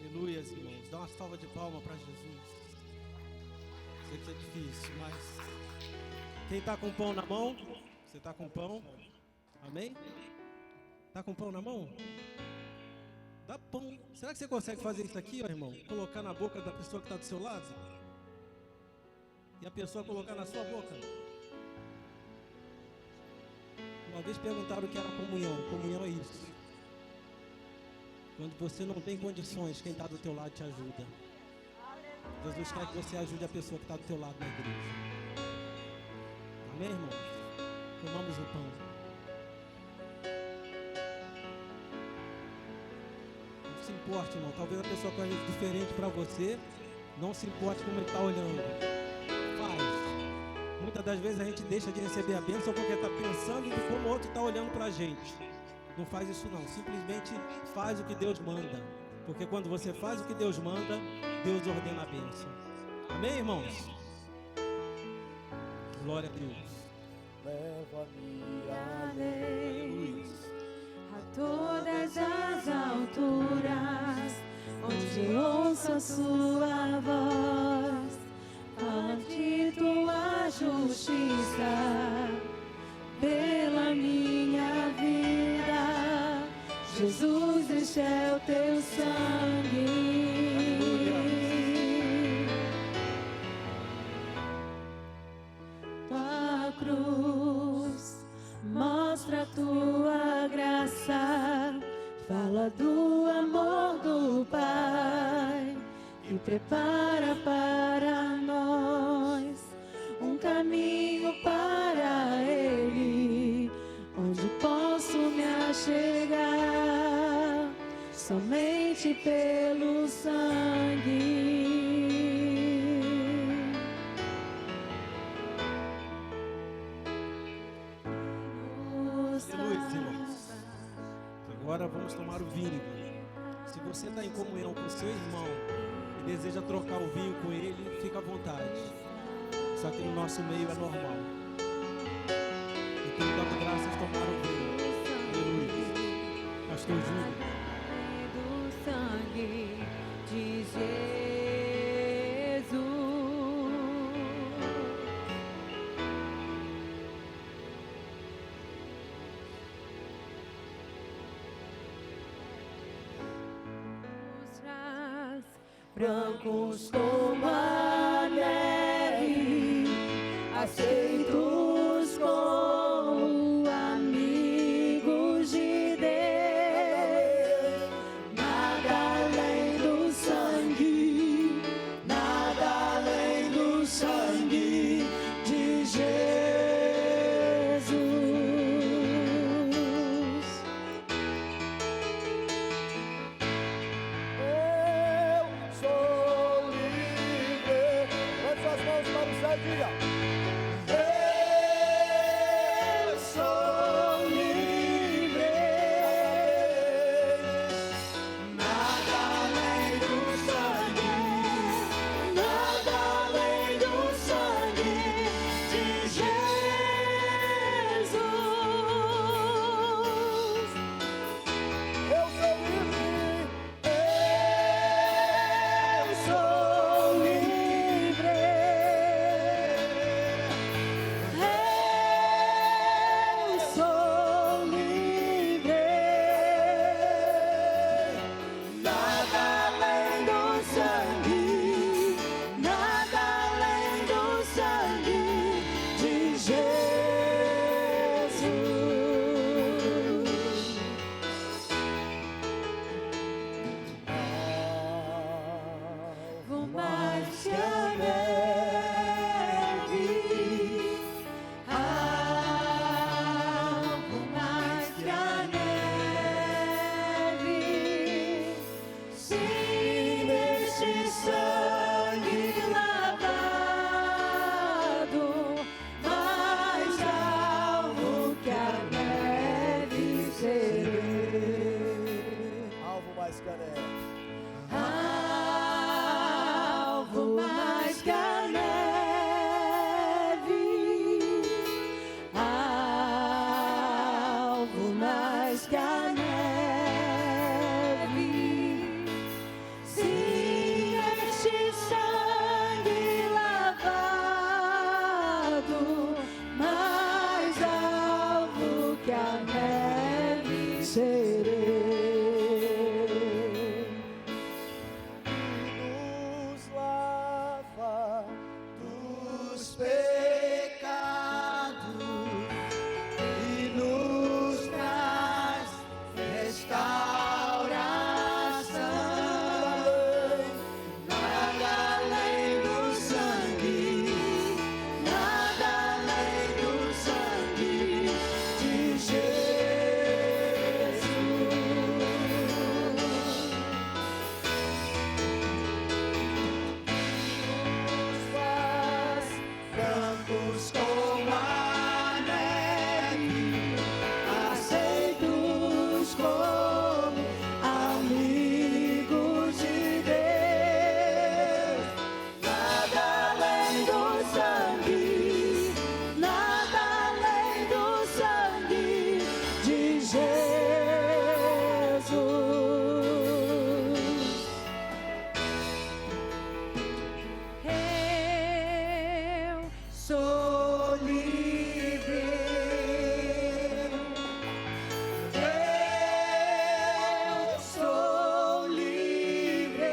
Aleluia, irmãos. Dá uma salva de palmas para Jesus. Sei que é difícil, mas quem está com pão na mão? Você está com pão? Amém? Está com pão na mão? Dá pão. Será que você consegue fazer isso aqui, ó, irmão? Colocar na boca da pessoa que está do seu lado? E a pessoa colocar na sua boca? Uma vez perguntaram o que era comunhão. Comunhão é isso. Quando você não tem condições, quem está do teu lado te ajuda. Jesus quer que você ajude a pessoa que está do teu lado na igreja. Amém, irmão? Tomamos o pão. Não se importe, irmão. Talvez a pessoa conheça diferente para você. Não se importe como ele está olhando. Faz. Muitas das vezes a gente deixa de receber a bênção porque está pensando de como o outro está olhando para a gente. Não faz isso não, simplesmente faz o que Deus manda. Porque quando você faz o que Deus manda, Deus ordena a bênção. Amém, irmãos? Glória a Deus. Leva-me além a todas as alturas, onde ouço a sua voz, fala de tua justiça pela minha vida. Jesus, este é o teu sangue. Tua cruz mostra a tua graça, fala do amor do Pai e prepara para nós um caminho para Ele, onde posso me achegar somente pelo sangue. Aleluia, irmãos. Agora vamos tomar o vinho. Se você está em comunhão com seu irmão e deseja trocar o vinho com ele, fica à vontade. Só que no nosso meio é normal. Então, dando graças, tomar o vinho. Aleluia. Pastor Júlio. Do sangue de Jesus. Brancos como a neve, aceitos como amigos de Deus. Nada além do sangue, nada além do sangue de Jesus. voz, diga. Eu sou livre. Nada além do sangue, nada além do sangue de Jesus. Eu sou livre. Eu sou livre. Eu sou livre. Nada além do sangue, nada além do sangue de Jesus. Vou mais que a neve, vou mais que a neve, sim, neste sangue lavado, mais alvo que a neve serei. Alvo mais canela. Alvo mais que a neve, alvo mais que a neve, sim, este sangue lavado, mais alvo que a neve serei. Nos lava dos pecados e nos traz restauração. Nada além do sangue, nada além do sangue de Jesus. Nos faz brancos como a neve, aceitos como amigos de Deus. Nada além do sangue, nada além do sangue de Jesus. Eu sou livre. Eu sou livre.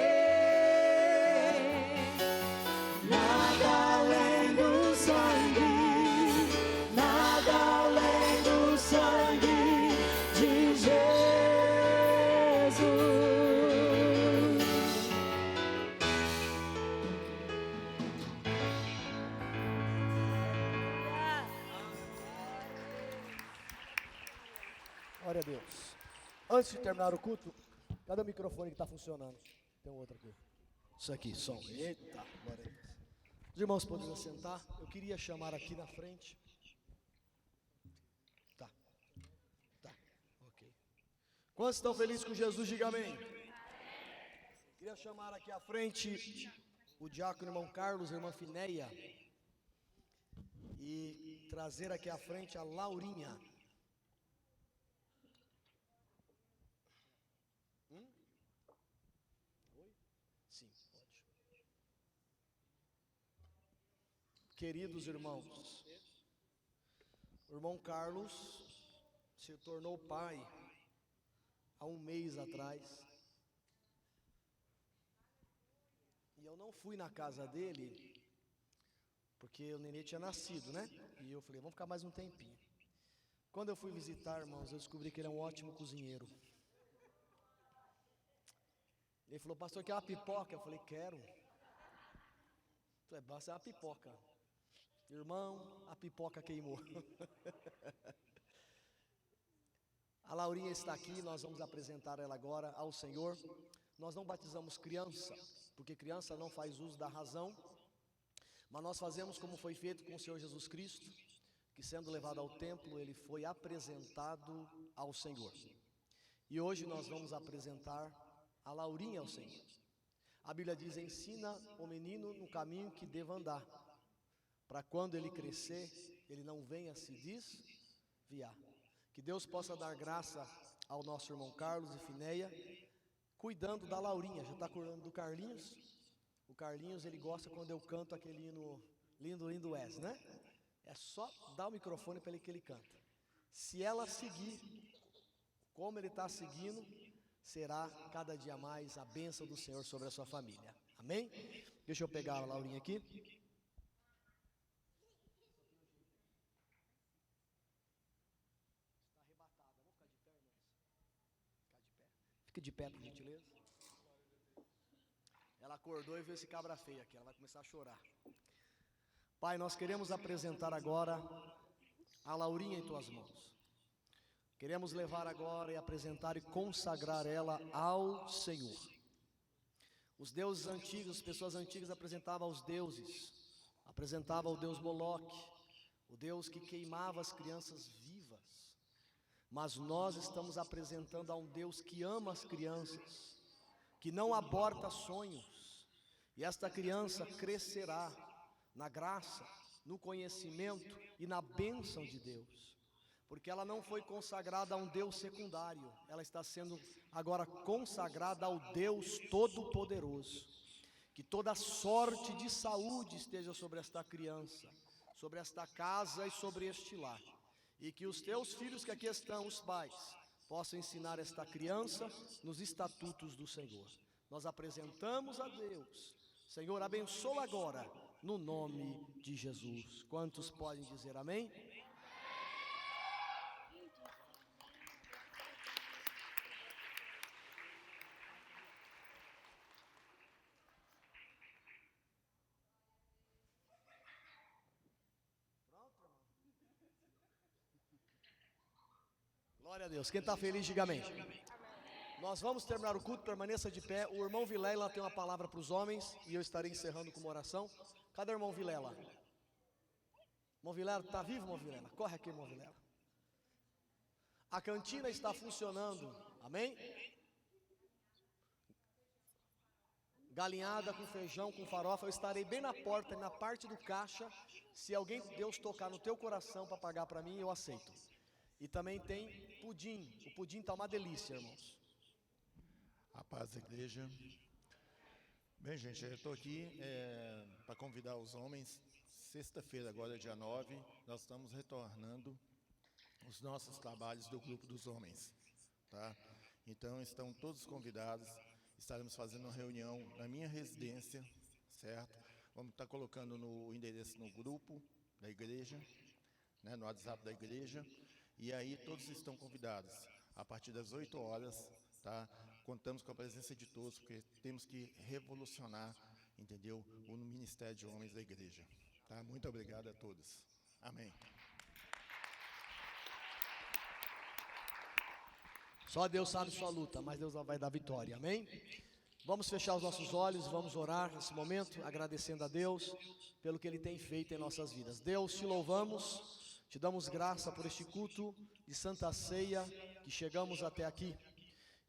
Nada além do sangue, nada além do sangue de Jesus. Glória a Deus. Antes de terminar o culto, cadê o microfone que está funcionando? Tem um outro aqui. Isso aqui, som. Eita, glória a Deus. Os irmãos podem assentar. Eu queria chamar aqui na frente. Tá. Tá, ok. Quantos estão felizes com Jesus? Diga amém. Queria chamar aqui à frente o diácono irmão Carlos, irmã Finéia. E trazer aqui à frente a Laurinha. Oi? Sim, pode. Queridos irmãos, o irmão Carlos se tornou pai há um mês atrás. E eu não fui na casa dele, porque o nenê tinha nascido, né? E eu falei, vamos ficar mais um tempinho. Quando eu fui visitar, irmãos, eu descobri que ele é um ótimo cozinheiro. Ele falou, pastor, quer uma pipoca? Eu falei, quero. Tu é bom, você é uma pipoca. Irmão, a pipoca queimou. A Laurinha está aqui, nós vamos apresentar ela agora ao Senhor. Nós não batizamos criança, porque criança não faz uso da razão. Mas nós fazemos como foi feito com o Senhor Jesus Cristo, que sendo levado ao templo, ele foi apresentado ao Senhor. E hoje nós vamos apresentar a Laurinha ao Senhor. A Bíblia diz: ensina o menino no caminho que deva andar, para quando ele crescer, ele não venha se desviar. Que Deus possa dar graça ao nosso irmão Carlos e Finéia, cuidando da Laurinha. Já está cuidando do Carlinhos? O Carlinhos, ele gosta quando eu canto aquele hino Lindo, Lindo És, né? É só dar o microfone para ele que ele canta. Se ela seguir como ele está seguindo, será cada dia mais a bênção do Senhor sobre a sua família. Amém? Deixa eu pegar a Laurinha aqui. Fica de pé, por gentileza. Ela acordou e viu esse cabra feio aqui, ela vai começar a chorar. Pai, nós queremos apresentar agora a Laurinha em tuas mãos. Queremos levar agora e apresentar e consagrar ela ao Senhor. Os deuses antigos, as pessoas antigas apresentavam aos deuses, apresentavam ao deus Moloque, o deus que queimava as crianças vivas. Mas nós estamos apresentando a um Deus que ama as crianças, que não aborta sonhos. E esta criança crescerá na graça, no conhecimento e na bênção de Deus. Porque ela não foi consagrada a um Deus secundário, ela está sendo agora consagrada ao Deus Todo-Poderoso. Que toda sorte de saúde esteja sobre esta criança, sobre esta casa e sobre este lar. E que os teus filhos que aqui estão, os pais, possam ensinar esta criança nos estatutos do Senhor. Nós apresentamos a Deus. Senhor, abençoa agora, no nome de Jesus. Quantos podem dizer amém? Glória a Deus. Quem está feliz, diga amém. Nós vamos terminar o culto, permaneça de pé. O irmão Vilela tem uma palavra para os homens e eu estarei encerrando com uma oração. Cadê o irmão Vilela? Irmão Vilela, está vivo, irmão Vilela? Corre aqui, irmão Vilela. A cantina está funcionando, amém? Galinhada com feijão, com farofa. Eu estarei bem na porta, na parte do caixa. Se alguém, Deus, tocar no teu coração para pagar para mim, eu aceito. E também tem pudim. O pudim está uma delícia, irmãos. A paz da igreja. Bem, gente, eu estou aqui para convidar os homens. Sexta-feira, agora dia 9, nós estamos retornando os nossos trabalhos do grupo dos homens, tá? Então, estão todos convidados. Estaremos fazendo uma reunião na minha residência, certo? Vamos estar colocando o endereço no grupo da igreja, né, no WhatsApp da igreja. E aí todos estão convidados, a partir das 8 horas, tá? Contamos com a presença de todos, porque temos que revolucionar, entendeu? O ministério de homens da igreja, tá? Muito obrigado a todos. Amém. Só Deus sabe sua luta, mas Deus vai dar vitória, amém? Vamos fechar os nossos olhos, vamos orar nesse momento, agradecendo a Deus pelo que Ele tem feito em nossas vidas. Deus, te louvamos. Te damos graça por este culto de Santa Ceia que chegamos até aqui.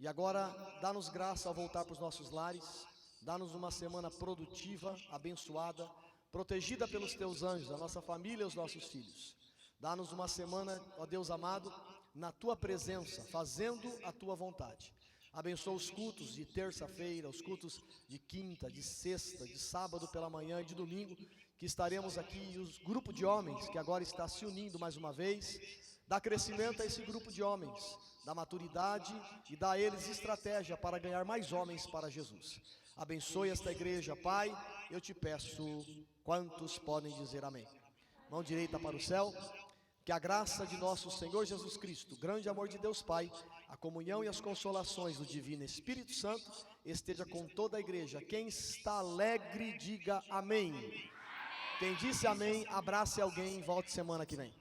E agora, dá-nos graça ao voltar para os nossos lares. Dá-nos uma semana produtiva, abençoada, protegida pelos teus anjos, a nossa família e os nossos filhos. Dá-nos uma semana, ó Deus amado, na tua presença, fazendo a tua vontade. Abençoa os cultos de terça-feira, os cultos de quinta, de sexta, de sábado pela manhã e de domingo, que estaremos aqui, e os grupos de homens que agora está se unindo mais uma vez. Dá crescimento a esse grupo de homens, dá maturidade e dá a eles estratégia para ganhar mais homens para Jesus. Abençoe esta igreja, Pai, eu te peço, quantos podem dizer amém? Mão direita para o céu. Que a graça de nosso Senhor Jesus Cristo, o grande amor de Deus Pai, a comunhão e as consolações do Divino Espírito Santo esteja com toda a igreja. Quem está alegre, diga amém. Quem disse amém, abrace alguém e volte semana que vem.